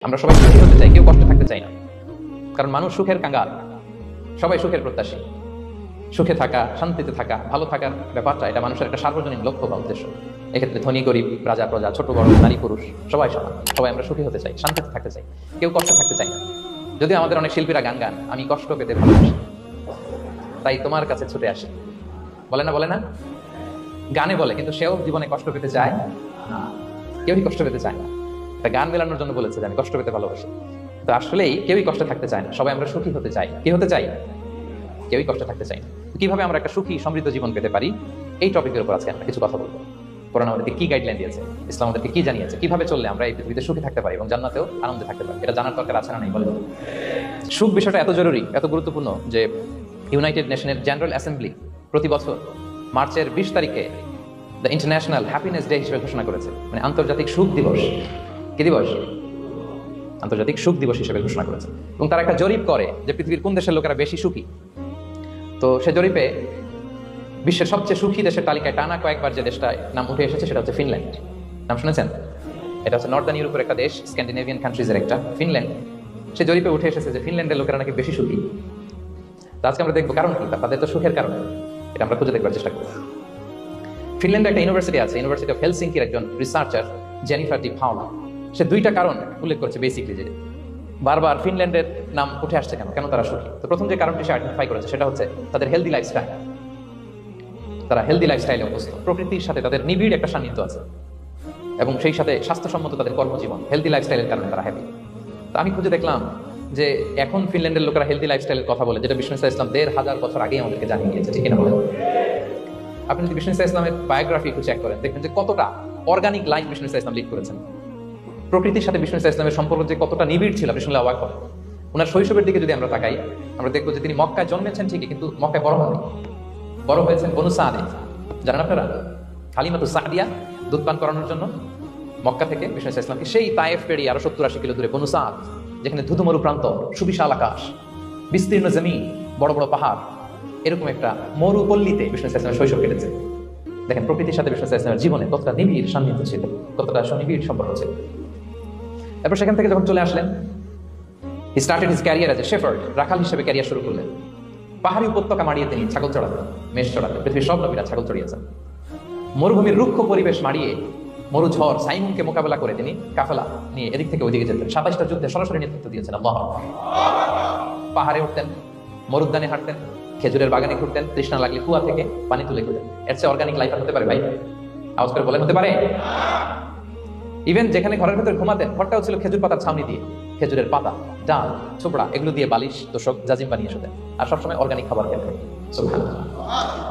আমরা সবাই সুখী হতে চাই, কেউ কষ্টে থাকতে চাই না, কারণ মানুষ সুখের কাঙ্গাল, সবাই সুখের প্রত্যাশী। সুখে থাকা, শান্তিতে থাকা, ভালো থাকার ব্যাপারটা এটা মানুষের একটা সার্বজনীন লক্ষ্য বা উদ্দেশ্য। এক্ষেত্রে ধনী গরিব, রাজা প্রজা, ছোট বড়, নারী পুরুষ সবাই সমান। সবাই আমরা সুখী হতে চাই, শান্তিতে থাকতে চাই, কেউ কষ্ট থাকতে চাই না। যদিও আমাদের অনেক শিল্পীরা গান গান আমি কষ্ট পেতে ভালোবাসি, তাই তোমার কাছে ছুটে আসি, বলে না? বলে না? গানে বলে, কিন্তু সেও জীবনে কষ্ট পেতে চায় না। কেউই কষ্ট পেতে চায় না। তা গান মেলানোর জন্য বলেছে যে আমি কষ্ট পেতে ভালোবাসি। তো আসলেই কেউই কষ্টে থাকতে চায় না, সবাই আমরা সুখী হতে চাই। কি হতে চাই? কেউই কষ্টে থাকতে চাই না। কিভাবে আমরা একটা সুখী সমৃদ্ধ জীবন পেতে পারি, এই টপিকের উপর আজকে আমরা কিছু কথা বলবো। কোরআন আমাদেরকে কি গাইডলাইন দিয়েছে, ইসলাম আমাদেরকে কি জানিয়েছে, কিভাবে চললে আমরা এই পৃথিবীতে সুখী থাকতে পারি এবং জান্নাতেও আনন্দে থাকতে পারি, এটা জানার দরকার আছে না নাই বলেন? সুখ বিষয়টা এত জরুরি, এত গুরুত্বপূর্ণ যে ইউনাইটেড নেশনের জেনারেল অ্যাসেম্বলি প্রতি বছর মার্চের 20 তারিখে দ্য ইন্টারন্যাশনাল হ্যাপিনেস ডে হিসেবে ঘোষণা করেছে, মানে আন্তর্জাতিক সুখ দিবস। কি দিবস? আন্তর্জাতিক সুখ দিবস হিসেবে ঘোষণা করেছে। এবং তারা একটা জরিপ করে যে পৃথিবীর কোন দেশের লোকেরা বেশি সুখী। তো সে জরিপে বিশ্বের সবচেয়ে সুখী দেশের তালিকায় টানা কয়েকবার যে দেশটায় নাম উঠে এসেছে সেটা হচ্ছে ফিনল্যান্ড। নাম শুনেছেন? এটা হচ্ছে নর্দার্ন ইউরোপের একটা দেশ, স্ক্যান্ডিনেভিয়ান কান্ট্রিজের একটা, ফিনল্যান্ড। সে জরিপে উঠে এসেছে যে ফিনল্যান্ডের লোকেরা নাকি বেশি সুখী। তো আজকে আমরা দেখবো কারণ কি, তাদের তো সুখের কারণ এটা আমরা খুঁজে দেখবার চেষ্টা করবো। ফিনল্যান্ডে একটা ইউনিভার্সিটি আছে, ইউনিভার্সিটি অফ হেলসিঙ্কির একজন রিসার্চার জেনিফার ডি পাওলা, সে 2টা কারণ উল্লেখ করেছে বেসিকলি, যে বারবার ফিনল্যান্ডের নাম উঠে আসছে কেন তারা সুখী। তো প্রথম যে কারণটি সে আইডেন্টিফাই করেছে সেটা হচ্ছে তাদের হেলদি লাইফস্টাইল। তারা হেলদি লাইফস্টাইলে অভ্যস্ত, প্রকৃতির সাথে তাদের নিবিড় একটা সান্নিধ্য আছে এবং সেই সাথে স্বাস্থ্যসম্মত তাদের কর্মজীবন, হেলদি লাইফস্টাইলের কারণে তারা হ্যাপি। তো আমি খুঁজে দেখলাম যে এখন ফিনল্যান্ডের লোকেরা হেলদি লাইফস্টাইলের কথা বলে, যেটা বিষ্ণু ইসলাম 1500 বছর আগেই আমাদেরকে জানিয়ে গিয়েছে, ঠিক না বলেন? আপনি যদি বিষ্ণু ইসলামের বায়োগ্রাফি একটু চেক করেন, দেখবেন যে কতটা অর্গানিক লাইফ বিষ্ণু ইসলাম লিড করেছেন। প্রকৃতির সাথে বিষ্ণু ইসলামের সম্পর্ক যে কতটা নিবিড় ছিল আপনি শুনলে অবাক হবেন। ওনার শৈশবের দিকে যদি আমরা তাকাই, আমরা দেখবো যে তিনি মক্কায় জন্মেছেন ঠিকই, কিন্তু মক্কায় বড় হননি। বড় হয়েছেন বনু সাদে। জানেন আপনারা? হালিমাতু সাদিয়া দুধ পান করানোর জন্য মক্কা থেকে বিষ্ণু ইসলামকে সেই তায়েফ পেরিয়ে আরো 70-80 কিলো দূরে বনু সাদ, যেখানে ধুধুমরু প্রান্ত, সুবিশাল আকাশ, বিস্তীর্ণ জমি, বড় বড় পাহাড়, এরকম একটা মরুপল্লীতে বিষ্ণু ইসলামের শৈশব কেটেছে। দেখেন প্রকৃতির সাথে বিষ্ণু ইসলামের জীবনে কতটা নিবিড় সান্নিধ্য ছিল, কতটা সুনিবিড় সম্পর্ক ছিল। তারপর সেখান থেকে যখন চলে আসলেন, he started his career as a shepherd, রাখাল হিসেবে ক্যারিয়ার শুরু করলেন। পাহাড়ি উপত্যকা মাড়িয়ে তিনি ছাগল চড়াতেন, মেষ চড়াতেন। পৃথিবীর সব নবীরা ছাগল চড়িয়েছেন। মরুভূমির রুক্ষ পরিবেশ মাড়িয়ে মরু ঝড় সাইমুনকে মোকাবেলা করে তিনি কাফেলা নিয়ে এদিক থেকে ওইদিকে যেতেন। 27টা যুদ্ধে সরাসরি নেতৃত্ব দিয়েছেন আল্লাহ। পাহাড়ে উঠতেন, মরুদ্যানে হাঁটতেন, খেজুরের বাগানে ঘুরতেন, তৃষ্ণা লাগলে কুয়া থেকে পানি তুলে খেতেন। এর চেয়ে অর্গানিক লাইফ হতে পারে ভাই? আওয়াজ করে বলেন, হতে পারে? ইভেন যেখানে ঘরের ভেতর ঘুমাতেন, ঘরটাও ছিল খেজুর পাতার ছাউনি দিয়ে, খেজুরের পাতা, ডাল, ছোবড়া এগুলো দিয়ে বালিশ, তোষক, জাজিম বানিয়ে শুতেন, আর সবসময় অর্গানিক খাবার খেতেন।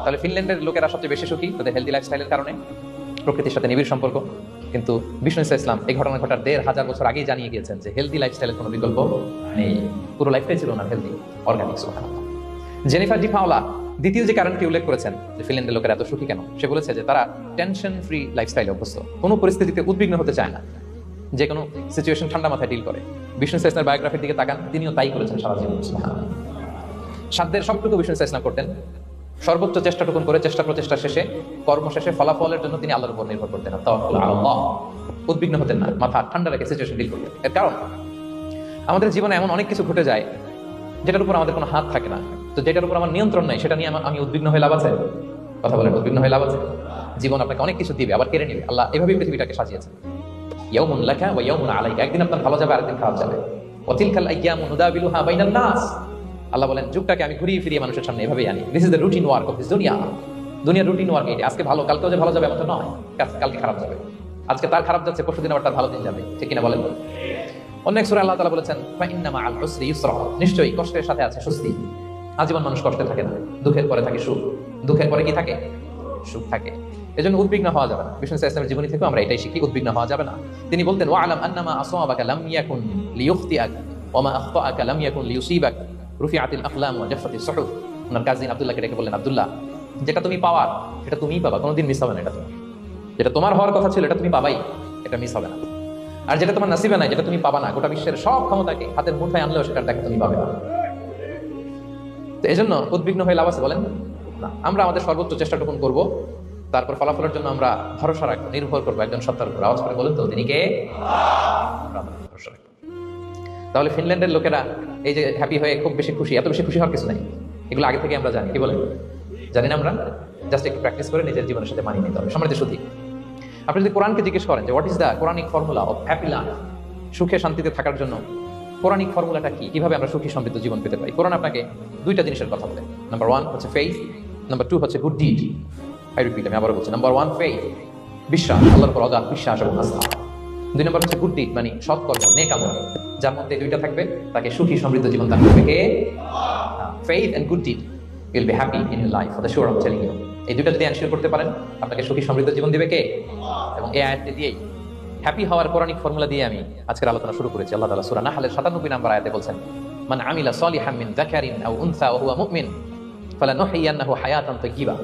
তাহলে ফিনল্যান্ডের লোকেরা সবচেয়ে বেশি সুখী তাদের হেলদি লাইফস্টাইলের কারণে, প্রকৃতির সাথে নিবিড় সম্পর্ক। কিন্তু বিষ্ণু ইসলাম এই ঘটনা ঘটার 1500 বছর আগেই জানিয়ে গিয়েছেন যে হেলদি লাইফস্টাইলের কোনো বিকল্প নেই। পুরো লাইফটাই ছিল না হেলদি, অর্গানিক। সুবহানাল্লাহ। জেনিফার ডি পাওলা দ্বিতীয় যে কারণটি উল্লেখ করেছেন যে ফিনল্যান্ডের লোকেরা এত সুখী কেন, সে বলেছে যে তারা টেনশন ফ্রি লাইফস্টাইলে অভ্যস্ত, কোনো পরিস্থিতিতে উদ্বিগ্ন হতে চায় না, যে কোনো সিচুয়েশন ঠান্ডা মাথায় ডিল করে। বিষ্ণু ইসলামের বায়োগ্রাফির দিকে তাকান, তিনিও তাই করেছেন সারা জীবন। সাধ্যের সবটুকু বিষ্ণু ইসলাম করতেন, সর্বোচ্চ চেষ্টাটুকুন করে চেষ্টা প্রচেষ্টা শেষে, কর্ম শেষে ফলাফলের জন্য তিনি আল্লাহর উপর নির্ভর করতেন। তাওয়াক্কুল আলাল্লাহ। উদ্বিগ্ন হতেন না, মাথা ঠান্ডা রেখে সিচুয়েশন ডিল করতেন। এর কারণ আমাদের জীবনে এমন অনেক কিছু ঘটে যায় যেটার উপর আমাদের কোনো হাত থাকে না। তো যেটার উপর আমার নিয়ন্ত্রণ নাই, সেটা নিয়ে আমি উদ্বিগ্ন হয়ে লাভ আছে? কথা বলেন, উদ্বিগ্ন হয়ে লাভ আছে? জীবন আপনাকে অনেক কিছু দিবে, আবার কেড়ে নেবে। আল্লাহ এভাবেই পৃথিবীটাকে সাজিয়েছেন। ইয়াউমুন লাকা ওয়া ইয়াউমুন আলাইকা, একদিন আপনার ভালো যাবে, আরেকদিন খারাপ যাবে। ওয়া তিলকাল আইয়ামু নুদাবিলুহা বাইনান নাস, আল্লাহ বলেন যুগটাকে আমি ঘুরিয়ে ফিরিয়ে মানুষের সামনে এভাবেই আনি। This is the routine work of this দুনিয়া। দুনিয়ার রুটিন ওয়ার্ক এই, আজকে ভালো কালকেও যে ভালো যাবে এমন তো নয়, কালকে খারাপ যাবে। আজকে তার খারাপ যাচ্ছে, পরশুদিন আবার তার ভালো দিন যাবে, ঠিক কিনা বলেন? অন্য এক সূরায় আল্লাহ তাআলা বলেছেন ফাইন্না মাআল উসরি ইউসরা, নিশ্চয়ই কষ্টের সাথে আছে স্বস্তি। আজীবন মানুষ কষ্টে থাকে না, দুঃখের পরে থাকে সুখ, দুঃখের পরে কি থাকে? সুখ থাকে। এজন্য উদ্বিগ্ন হওয়া যাবে না। বিষ্ণু ইসলামের জীবনী থেকে আমরা এটাই শিখি, উদ্বিগ্ন হওয়া যাবে না। তিনি বলতেন ওয়ালাম আন্নামা আসাবাকা লাম ইয়াকুন লিইখতিআক ওয়া মা আখতাআকা লাম ইয়াকুন লিইউসিবাক, রুফিআতিল আকলাম ওয়া জাফাতিস সুহুফ। ওনার কাজিন আব্দুল্লাহকে ডেকে বললেন, আব্দুল্লাহ, যেটা তুমি পাওয়ার সেটা তুমিই পাবা, কোনোদিন মিস হবে না। এটা তুমি, যেটা তোমার হওয়ার কথা ছিল এটা তুমি পাবাই, এটা মিস হবে না। আর যেটা তোমার নসিবে নাই, যেটা তুমি পাবা না, গোটা বিশ্বের সব ক্ষমতাকে হাতের মুঠোয় আনলেও সেটার দেখা তুমি পাবে না। তো এই জন্য উদ্বিগ্ন হয়ে লাভ আছে বলেন না? আমরা আমাদের সর্বোচ্চ চেষ্টাটুকুন করবো, তারপর ফলাফলের জন্য আমরা ভরসা রাখবো, নির্ভর করবো একজন সত্তার উপর। আওয়াজ করে বলেন তো তিনি কে? ভরসা রাখবো। তাহলে ফিনল্যান্ডের লোকেরা এই যে হ্যাপি হয়ে খুব বেশি খুশি, এত বেশি খুশি হওয়ার কিছু নাই। এগুলো আগে থেকে আমরা জানি। কি বলেন? জানি না আমরা? জাস্ট একটু প্র্যাকটিস করে নিজের জীবনের সাথে মানিয়ে নিতে হবে। সম্মানিত সুধী, আপনি যদি কোরআনকে জিজ্ঞেস করেন যে what is the Quranic formula of happy life, সুখে শান্তিতে থাকার জন্য কোরআনিক ফর্মুলাটা কি, কিভাবে আমরা সুখী সমৃদ্ধ জীবন পেতে পারি, কোরআন আপনাকে দুইটা জিনিসের কথা বলে। নাম্বার 1 হচ্ছে ফেইথ, নাম্বার 2 হচ্ছে গুড ডিড। আই রিপিট, আমি আবারও বলছি। নাম্বার 1 ফেইথ, বিশ্বাস, আল্লাহর উপর অগাধ বিশ্বাস এবং আস্থা। 2 নম্বর হচ্ছে গুড ডিড, মানে সৎকর্ম, নেক আমল। যার মধ্যে দুইটা থাকবে তাকে সুখী সমৃদ্ধ জীবন দান করবে কে? Faith and good deed will be happy in your life, for the sure I am telling you. এই দুইটা যদি এনশিওর করতে পারেন, আপনাকে সুখী সমৃদ্ধ জীবন দিবে কে? এবং এই আয়াতটি দিয়েই হ্যাপি হওয়ার কোরআনিক ফর্মুলা দিয়ে আমি আজকের আলোচনা শুরু করেছি। আল্লাহ তাআলা সূরা নাহলের 97 নম্বর আয়াতে বলছেন, মান আমিলা সালিহাম মিন যাকারিন আও উনসা ওয়া হুয়া মুমিন ফালানুহইয়ান্নাহু হায়াতান তাইয়্যিবা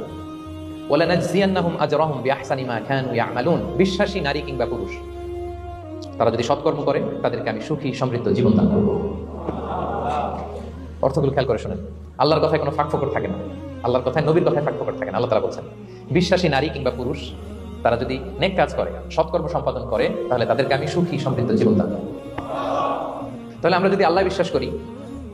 ওয়া লানাজজিয়ান্নাহুম আজরাহুম বিআহসানি মা কানু ইয়ামালুন। বিশ্বাসী নারী কিংবা পুরুষ তারা যদি সৎকর্ম করে তাদেরকে আমি সুখী সমৃদ্ধ জীবন দান করব। অর্থগুলো খেয়াল করে শুনেন। আল্লাহর কথায় কোনো ফাঁকফোকর থাকে না, আল্লাহর কথায়, নবীর কথায় ফাঁকফোকর থাকে না। আল্লাহ তাআলা বলছেন বিশ্বাসী নারী কিংবা পুরুষ তারা যদি নেক কাজ করে, সৎকর্ম সম্পাদন করে, তাহলে তাদেরকে আমি সুখী সমৃদ্ধ জীবন দান করব। তাহলে আমরা যদি আল্লাহ বিশ্বাস করি,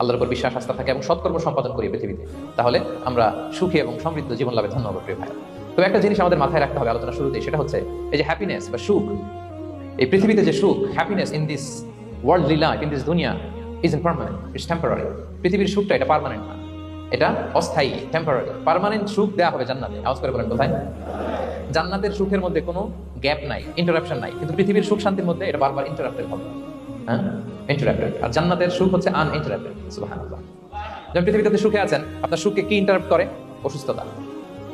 আল্লাহর উপর বিশ্বাস আস্থা থাকে এবং সৎকর্ম সম্পাদন করি পৃথিবীতে, তাহলে আমরা সুখী এবং সমৃদ্ধ জীবন লাভে ধন্য হব। প্রিয় ভাই, তো একটা জিনিস আমাদের মাথায় রাখতে হবে আলোচনা শুরুতেই, সেটা হচ্ছে এই যে হ্যাপিনেস বা সুখ, এই পৃথিবীতে যে সুখ, happiness in this worldly life, in this দুনিয়া ইজ ইমপারমানেন্ট, ইটস টেম্পোরারি। পৃথিবীর সুখটা এটা পার্মানেন্ট না, এটা অস্থায়ী, টেম্পোরারি। পার্মানেন্ট সুখ দেওয়া হবে জান্নাতে। আওয়াজ করে বলেন কোথায়? জান্নাতের সুখের মধ্যে কোনো গ্যাপ নাই, ইন্টারাপশন নাই। কিন্তু পৃথিবীর সুখ শান্তির মধ্যে এটা বারবার ইন্টারাপ্টেড হবে। হ্যাঁ, ইন্টারাপ্টেড। আর জান্নাতের সুখ হচ্ছে আনইন্টারাপ্টেড। সুবহানাল্লাহ। যেমন পৃথিবীতে সুখে আছেন, আপনার সুখকে কি ইন্টারাপ্ট করে? অসুস্থতা।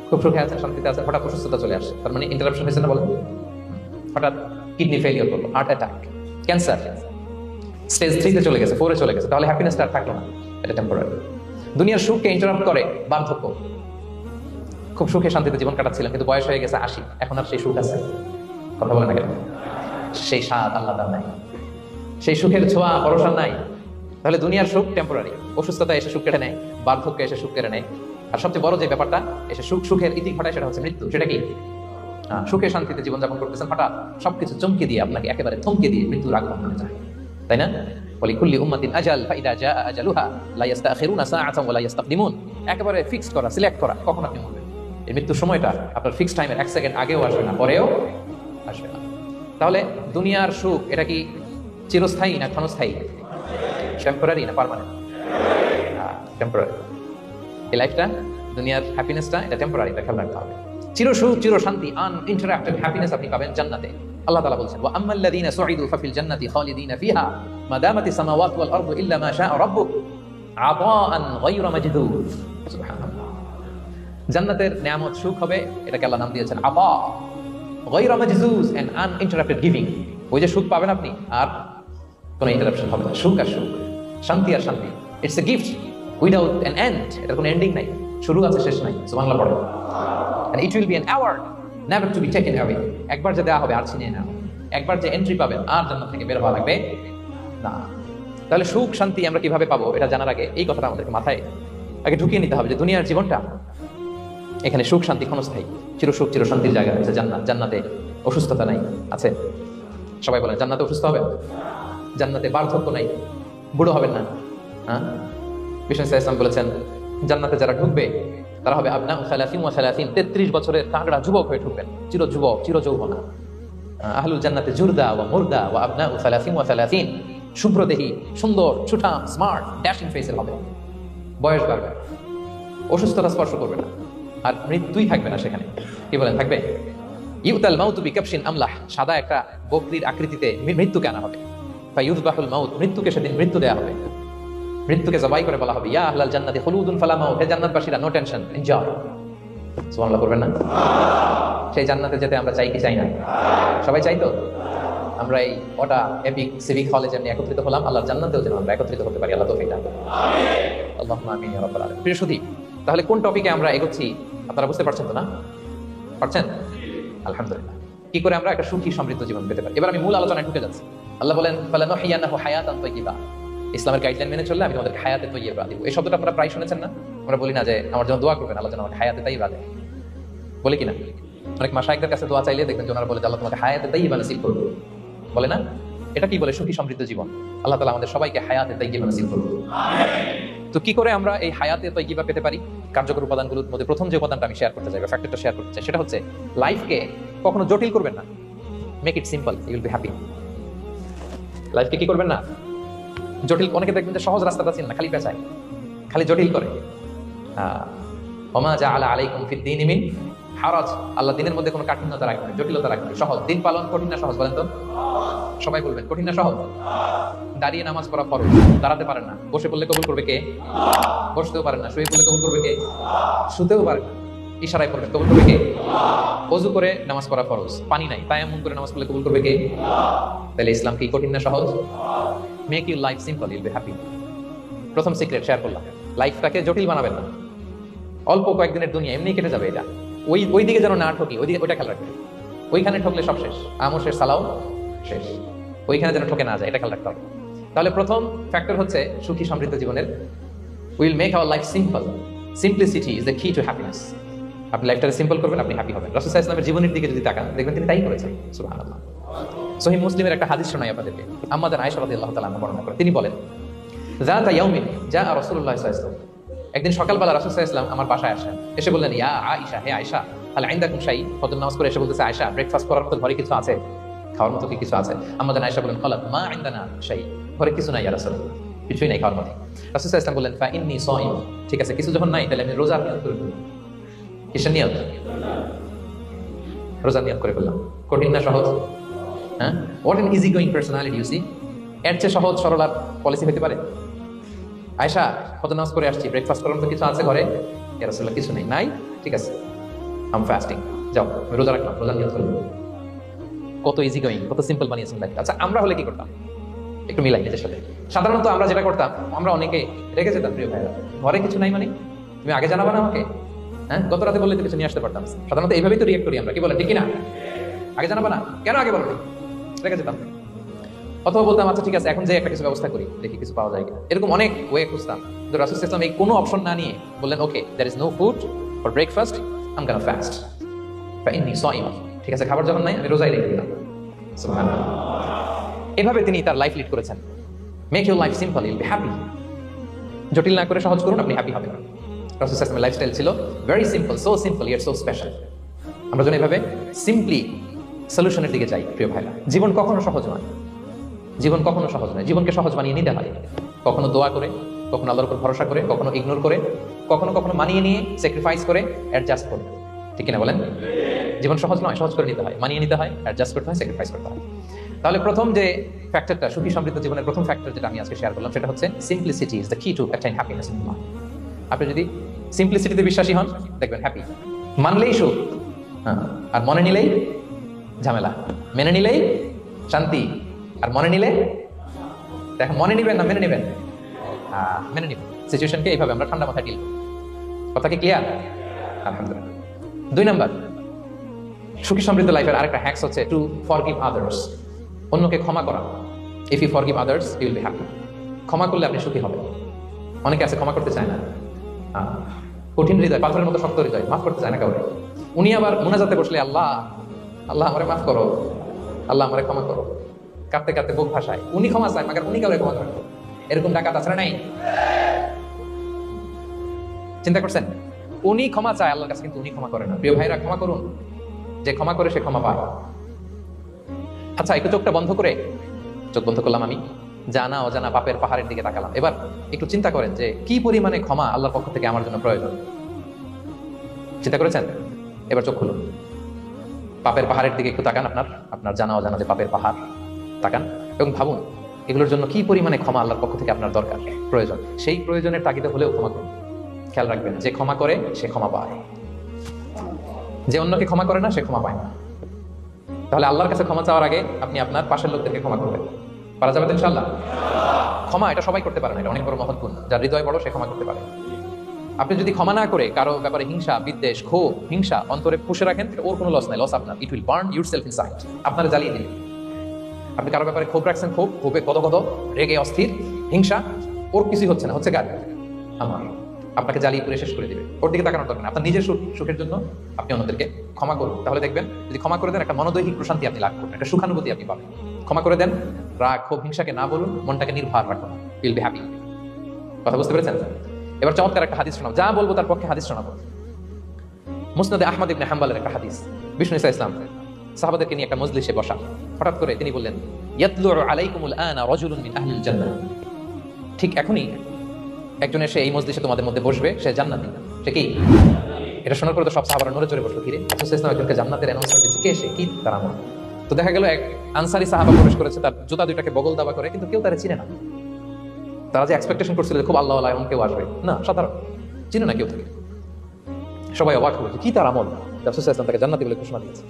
খুব সুখে আছেন, শান্তিতে আছেন, হঠাৎ অসুস্থতা চলে আসে, তার মানে ইন্টারাপশন হয়েছে না? বলেন। হঠাৎ কিডনি ফেলিয়ার করলো, হার্ট অ্যাটাক, ক্যান্সার, স্টেজ 3-তে চলে গেছে, 4-এ চলে গেছে, তাহলে হ্যাপিনেসটা আর থাকলো না, এটা টেম্পোরারি। দুনিয়ার সুখকে ইন্টারাপ্ট করে বার্ধক্য। খুব সুখে শান্তিতে জীবন কাটাচ্ছিলেন, কিন্তু বয়স হয়ে গেছে 80, এখন আর সেই সুখ আছে? কথা বলে না কেন? সেই স্বাদ আল্লাহ তার নাই, সেই সুখের ছোঁয়া পরশা নাই। তাহলে দুনিয়ার সুখ টেম্পোরারি, অসুস্থতা এসে সুখ কেটে নেয়, বার্ধক্য এসে সুখ কেড়ে নেয়, আর সবচেয়ে বড় যে ব্যাপারটা এসে সুখের ইতি ঘটায় সেটা হচ্ছে মৃত্যু। সেটা কি? সুখে শান্তিতে জীবনযাপন করতেছেন, হঠাৎ সবকিছু চমকে দিয়ে, আপনাকে একেবারে থমকে দিয়ে মৃত্যুর আগমন যায়, তাই না? ওয়ালিকুল্লি উম্মাতিন আজাল ফাইদা জাআ আজালুহা লা ইস্তাখিরুনা সাআতান ওয়া লা ইস্তাকদিমুন। একেবারে ফিক্সড করা, সিলেক্ট করা কখন আপনি মরবেন। এই মৃত্যুর সময়টা আপনার ফিক্সড টাইমের 1 সেকেন্ড আগেও আসবে না, পরেও আসবে না। তাহলে দুনিয়ার সুখ এটা কি চিরস্থায়ী না ক্ষণস্থায়ী? টেম্পোরারি না পার্মানেন্ট? টেম্পোরারি। এই লাইফটা, দুনিয়ার হ্যাপিনেসটা, এটা টেম্পোরারি, এটা খেয়াল রাখতে হবে। চির সুখ, চির শান্তি, আনইন্টারাপ্টেড হ্যাপিনেস আপনি পাবেন জান্নাতে। আল্লাহ তাআলা বলছেন, ওয়া আম্মাল্লাযীনা সুইদু ফাফিল জান্নাতি খালিদিনা ফিহা মা দামাতিস সামাওয়াতু ওয়াল আরদু ইল্লা মা শাআ রাব্বুক আতাআন গায়রা মাজদুদ। সুবহানাল্লাহ। জান্নাতের নিয়ামত, সুখ হবে, এটাকে আল্লাহ নাম দিয়েছেন আতা, গায়রা মাজদুদ, এন্ড আনইন্টারাপ্টেড গিভিং। ওই যে সুখ পাবেন আপনি, আর কোনো ইন্টারাপশন হবে না। সুখ আর সুখ, শান্তি আর শান্তি, it's a gift without an end. এটার কোনো এন্ডিং নাই, শুরু আছে শেষ নাই। সুবহানাল্লাহ পড়ে। And it will be an award never to be taken away. একবার যে দেওয়া হবে আর ছিনিয়ে নেওয়া, একবার যে এন্ট্রি পাবেন আর জান্নাত থেকে বের হওয়া লাগবে না। তাহলে সুখ শান্তি আমরা কিভাবে পাবো এটা জানার আগে এই কথাটা আমাদেরকে মাথায় আগে ঢুকিয়ে নিতে হবে যে দুনিয়ার জীবনটা, এখানে সুখ শান্তি ক্ষণস্থায়ী, চির সুখ চির শান্তির জায়গা হচ্ছে জান্নাত। জান্নাতে অসুস্থতা নাই, আছে? সবাই বলেন জান্নাতে অসুস্থ হবে? জান্নাতে বার্ধক্য নাই, বুড়ো হবেন না। হ্যাঁ, বিষ্ণু ইসলাম বলেছেন জান্নাতে যারা ঢুকবে তারা হবে আবনাউ সালাসিন ওয়া সালাসিন, 33 বছরের তাগড়া যুবক হয়ে ঢুকবেন, চির যুবক, চির যৌবনা। আহলুল জান্নাতে জুরদা ওয়া মুরদা ওয়া আবনাউ সালাসিন ওয়া সালাসিন, শুভ্রদেহী, সুন্দর, সুঠাম, স্মার্ট, ড্যাশিং ফেসের হবে। বয়স বাড়বে, অসুস্থতা স্পর্শ করবে না, আর মৃত্যুই থাকবে না সেখানে। কি বলেন, থাকবে? ইউতাল মাউতু বিকাবশিন আমলাহ, সাদা একটা বকরির আকৃতিতে মৃত্যুকে আনা হবে। ফায়ুযবাহুল মাউত, মৃত্যুকে সেদিন মৃত্যু দেয়া হবে। মৃত্যুকে জবাই করে বলা হবে, ইয়া আহলাল জান্নাতি খুলুদুন ফালা মাউত, হে জান্নাতবাসীরা, নো টেনশন, এনজয়। সুবহানাল্লাহ করবেন না? সেই জান্নাতে যেতে আমরা চাই কি চাই না? সবাই চাই তো? আমরা এই ওটা এপিক সিভিক হলে যেমনি একত্রিত হলাম, আল্লাহর জান্নাতেও যেন আমরা একত্রিত হতে পারি। আল্লাহ তৌফিক দান করুন। আমিন। আল্লাহুম্মা আমিন ইয়া রাব্বাল আলামিন। প্রিয় সুধী, তাহলে কোন টপিকে আমরা এগোচ্ছি আপনারা বুঝতে পারছেন তো না? পারছেন? আলহামদুলিল্লাহ। কি করে আমরা একটা সুখী সমৃদ্ধ জীবন পেতে পারি? এবার আমি মূল আলোচনায় ঢুকে যাচ্ছি। আল্লাহ বলেন, ফালানুহইয়ান্নাহু হায়াতান তাইয়্যিবা, ইসলামের গাইডলাইন মেনে চললে আমি তোমাদেরকে হায়াতে তাইয়্যিবা দিব। এই শব্দটা আপনারা প্রায় শুনেছেন না? আমরা বলি না যে আমার জন্য দোয়া করবেন, আল্লাহ যেন আমাকে হায়াতে তাইয়্যিবা দেয়, বলি কিনা? অনেক মাশায়েখদের কাছে দোয়া চাইলে দেখবেন যে ওনারা বলে যে আল্লাহ তোমাকে হায়াতে তাইয়্যিবা নসিব করবে, বলে না? এটা কি বলে? সুখী সমৃদ্ধ জীবন। আল্লাহ তাআলা আমাদের সবাইকে হায়াতে তাইয়্যিবা নসিব করুন। তো কি করে আমরা এই হায়াতে তাইয়্যিবা পেতে পারি? কার্যকর উপাদানগুলোর মধ্যে প্রথম যে উপাদানটা আমি শেয়ার করতে চাই বা ফ্যাক্টরটা শেয়ার করতে চাই সেটা হচ্ছে লাইফকে কখনো জটিল করবেন না। Make it simple, you will be happy. লাইফকে কি করবেন না? জটিল। অনেকে দেখবেন যে সহজ রাস্তাটা চিন না, খালি পেঁচায়, খালি জটিল করে। ওমা জাআলা আলাইকুম ফিদ-দীনি মিন হারাজ। আল্লাহ দিনের মধ্যে কোনো কাঠিন্যতা রাখেন, জটিলতা রাখেন। সহজ। দিন পালন কঠিন না সহজ? বলেন তো। সবাই বলবেন কঠিন না সহজ? দাঁড়িয়ে নামাজ পড়া ফরজ, দাঁড়াতে পারেন না, বসে পড়লে কবুল করবে কে? বসতেও পারেন না, শুয়ে পড়লে কবুল করবে কে? শুতেও পারেন না, ইশারায় পড়বেন, কবুল করবে কে? ওযু করে নামাজ পড়া ফরজ, পানি নাই, তায়াম্মুম করে নামাজ পড়লে কবুল করবে কে? তাহলে ইসলাম কি কঠিন না সহজ? Make your life simple, Yule be happy. প্রথম সিক্রেট শেয়ার করলাম, লাইফটাকে জটিল বানাবেন না। অল্প কয়েকদিনের দুনিয়া, এমনি কেটে যাবে। এটা ওই দিকে যেন না ঠকি, ওইটা খেয়াল রাখবেন। ওইখানে ঠকলে সব শেষ, আমও শেষ, সালাও শেষ। ওইখানে যেন ঠকে না যায়, এটা খেয়াল রাখতে হবে। তাহলে প্রথম ফ্যাক্টর হচ্ছে সুখী সমৃদ্ধ জীবনের, will make our life simple. Simplicity is the key to happiness. আপনি লাইফটাকে সিম্পল করবেন, আপনি হ্যাপি হবেন। রাসূল সাল্লাল্লাহু আলাইহি ওয়াসাল্লামের জীবনের দিকে যদি তাকান, দেখবেন তিনি তাই করেছেন। সুবহানাল্লাহ। সহিহ মুসলিমের একটা হাদিস শোনাই আপনাদেরকে। আম্মা জান আয়েশা রাদিয়াল্লাহু তাআলা আনহা বর্ণনা করেন। তিনি বলেন, যাতা ইয়াউমিন জাআ রাসূলুল্লাহ সাল্লাল্লাহু আলাইহি ওয়াসাল্লাম। একদিন সকালবেলা রাসূল সাল্লাল্লাহু আলাইহি ওয়াসাল্লাম আমার বাসায় আসেন। এসে বললেন, ইয়া আয়েশা, হে আয়েশা, হাল ইনদাকুম শাই? ফজর নামাজ পড়ে এসে বলতেছে, আয়েশা ব্রেকফাস্ট করার মতো ঘরে কিছু আছে? খাওয়ার মতো কি কিছু আছে? আম্মা জান আয়েশা বলেন, ক্বালাত মা ইনদানা শাই। ঘরে কিছু নাই ইয়া রাসূলুল্লাহ, কিছুই নাই খাওয়ার মতো। রাসূল সাল্লাল্লাহু আলাইহি ওয়াসাল্লাম বললেন, ফা ইন্নী সাইম। ঠিক আছে, কিছু যখন নাই তাহলে আমি রোজা নিয়ত করে ফেললাম। কিসের নিয়ত? রোজা নিয়ত করে ফেললাম। কঠিন না সহজ? হ্যাঁ, what an easy going personality you see. এর চেয়ে সহজ সরল আর পলিসি হতে পারে? আয়েশা ফজর নামাজ করে আসছি, ব্রেকফাস্ট করার মতো কিছু আছে ঘরে? ইয়া রাসূলুল্লাহ, কিছু নেই। নাই? ঠিক আছে, আই এম ফাস্টিং। যাও, আমি রোজা রাখলাম, রোজা নিয়ত করলাম। কত ইজি গোয়িং, কত সিম্পল বানিয়েছেন লাইফ। আচ্ছা, আমরা হলে কি করতাম? একটু মিলাই নিজের সাথে। সাধারণত আমরা যেটা করতাম, আমরা অনেকে রেগে যেতাম। প্রিয় ভাইরা, ঘরে কিছু নাই মানে তুমি আগে জানাবা না আমাকে? হ্যাঁ, গত রাতে বললে তো কিছু নিয়ে আসতে পারতাম। সাধারণত এইভাবেই তো রিয়েক্ট করি আমরা। কি বলেন, ঠিক কিনা? আগে জানাবা না কেন? আগে বলো, রেগে যেতাম। অথবা বলতাম, আচ্ছা ঠিক আছে, এখন যে একটা কিছু ব্যবস্থা করি, দেখি কিছু পাওয়া যায় কিনা। এরকম অনেক ওয়ে খুঁজতাম। কিন্তু রাসূল সাল্লাল্লাহু আলাইহি ওয়াসাল্লাম এই কোনো অপশন না নিয়ে বললেন, okay, there is no food for breakfast, I am gonna fast. ফা ইন্নী সাইম। ঠিক আছে, খাবার যখন নাই আমি রোজাই রেখে দিলাম। সুবহানাল্লাহ। এভাবে তিনি তার লাইফ লিড করেছেন। Make your life simple, Yule be happy. জটিল না করে সহজ করুন, আপনি হ্যাপি হবেন। রাসূল সাল্লাল্লাহু আলাইহি ওয়াসাল্লামের লাইফস্টাইল ছিল very simple, so simple yet so special. আমরা যেন এভাবে সিম্পলি সলিউশনের দিকে যাই। প্রিয় ভাইরা, জীবন কখনো সহজ নয়। জীবন কখনো সহজ নয়। জীবনকে সহজ বানিয়ে নিতে হয়। কখনো দোয়া করে, কখনো আল্লাহর উপর ভরসা করে, কখনো ইগনোর করে, কখনো কখনো মানিয়ে নিয়ে স্যাক্রিফাইস করে, অ্যাডজাস্ট করে। ঠিক কিনা বলেন? জীবন সহজ নয়, সহজ করে নিতে হয়, মানিয়ে নিতে হয়, অ্যাডজাস্ট করতে হয়, স্যাক্রিফাইস করতে হয়। তাহলে প্রথম যে ফ্যাক্টরটা, সুখী সমৃদ্ধ জীবনের প্রথম ফ্যাক্টর যেটা আমি আজকে শেয়ার করলাম, সেটা হচ্ছে simplicity is the key to attain happiness in life. আপনি যদি সিম্পলিসিটিতে বিশ্বাসী হন, দেখবেন হ্যাপি। মানলেই সুখ, হ্যাঁ, আর মনে নিলেই ঝামেলা। মেনে নিলেই শান্তি, আর মনে নিলে, দেখেন, মনে নিবেন না মেনে নিবেন? মেনে নিবেন। সিচুয়েশনকে এইভাবে আমরা ঠান্ডা মাথায় ডিল করি। কথা কি ক্লিয়ার? আলহামদুলিল্লাহ। 2 নাম্বার, সুখী সমৃদ্ধ লাইফের আরেকটা হ্যাকস হচ্ছে টু ফরগিভ আদার্স। অন্যকে ক্ষমা করা। If you forgive others, you will be happy. ক্ষমা করলে আপনি সুখী হবেন। অনেকে আছে ক্ষমা করতে চায় না, কঠিন হৃদয়, পাথরের মতো শক্ত হৃদয়, মাফ করতে চায় না কাউকে। উনি আবার মুনাজাতে বসলে, আল্লাহ আল্লাহ আমারে মাফ করো, আল্লাহ আমারে ক্ষমা করো, কাঁদতে কাঁদতে বুক ভাসায়। উনি ক্ষমা চায়, মাগার উনি কাউরে ক্ষমা করেন। এরকম ডাকাত আছে না নাই? চিন্তা করছেন? উনি ক্ষমা চায় আল্লাহর কাছে, কিন্তু উনি ক্ষমা করে না। প্রিয় ভাইরা, ক্ষমা করুন। যে ক্ষমা করে সে ক্ষমা পায়। আচ্ছা, একটু চোখটা বন্ধ করে, চোখ বন্ধ করলাম আমি, জানা অজানা পাপের পাহাড়ের দিকে তাকালাম। এবার একটু চিন্তা করেন যে কি পরিমাণে ক্ষমা আল্লাহর পক্ষ থেকে আমার জন্য প্রয়োজন। চিন্তা করেছেন? এবার চোখ খুলুন, পাপের পাহাড়ের দিকে একটু তাকান। আপনার জানা অজানা যে পাপের পাহাড়, তাকান এবং ভাবুন এগুলোর জন্য কি পরিমাণে ক্ষমা আল্লাহর পক্ষ থেকে আপনার দরকার, প্রয়োজন। সেই প্রয়োজনের তাগিদে হলেও ক্ষমা করুন। খেয়াল রাখবেন, যে ক্ষমা করে সে ক্ষমা পায়, যে অন্যকে ক্ষমা করে না সে ক্ষমা পায় না। তাহলে আল্লাহর কাছে ক্ষমা চাওয়ার আগে আপনি আপনার পাশের লোকদেরকে ক্ষমা করবেন। পারা যাবে তো ইনশাআল্লাহ? ক্ষমা এটা সবাই করতে পারে না, এটা অনেক বড় মহৎ গুণ। যার হৃদয় বড় সে ক্ষমা করতে পারে। আপনি যদি ক্ষমা না করে কারো ব্যাপারে হিংসা, বিদ্বেষ, ক্ষোভ, হিংসা অন্তরে পুষে রাখেন, ওর কোনো লস নাই, লস আপনার। It will burn yourself inside. আপনারা জ্বালিয়ে দিন। আপনি কারো ব্যাপারে ক্ষোভ রাখছেন, ক্ষোভে গদগদ, রেগে অস্থির, হিংসা, ওর কিছুই হচ্ছে না, হচ্ছে কার? আমার। আপনাকে জ্বালিয়ে পুরে শেষ করে দিবে। ওর দিকে তাকানোর দরকার না। আপনার নিজের সুখের জন্য আপনি অন্যদেরকে ক্ষমা করুন। তাহলে দেখবেন, যদি ক্ষমা করে দেন, একটা মনোদৈহিক প্রশান্তি আপনি লাভ করবেন, একটা সুখানুভূতি আপনি পাবেন। ক্ষমা করে দেন, রাগ ক্ষোভ হিংসাকে না বলুন, মনটাকে নির্ভর রাখুন, উইল বি হ্যাপি। কথা বুঝতে পেরেছেন? এবার চমৎকার একটা হাদিস শোনাবো, যা বলবো তার পক্ষে হাদিস শোনাবো। মুসনাদে আহমদ ইবনে হাম্বলের একটা হাদিস। বিষ্ণু ইসা ইসলাম সাহাবাদেরকে নিয়ে একটা মজলিসে বসা, হঠাৎ করে তিনি বললেন, ইয়াতলু আলাইকুমুল আনা রাজুলুন মিন আহলিল জান্নাহ। ঠিক এখনই একজন এসে এই মজলিসে তোমাদের মধ্যে বসবে, সে জান্নাতি। সে কি? এটা শোনার পরে তো সব সাহাবারা নড়ে চড়ে বসলো, কিরে রাসূল সাল্লাল্লাহু আলাইহি ওয়াসাল্লাম একজনকে জান্নাতের অ্যানাউন্সমেন্ট দিচ্ছে, কে সে, কি তার আমল? তো দেখা গেল এক আনসারী সাহাবা প্রবেশ করেছে, তার জুতা দুইটাকে বগল দাবা করে, কিন্তু কেউ তারে চিনে না। তারা যে এক্সপেকটেশন করছিল খুব আল্লাহ আল্লাহ এমন কেউ আসবে, না, সাধারণ, চিনে না কেউ থেকে। সবাই অবাক হয়েছে, কি তার আমল? রাসূল সাল্লাল্লাহু আলাইহি ওয়াসাল্লাম তাকে জান্নাতি বলে ঘোষণা দিয়েছে।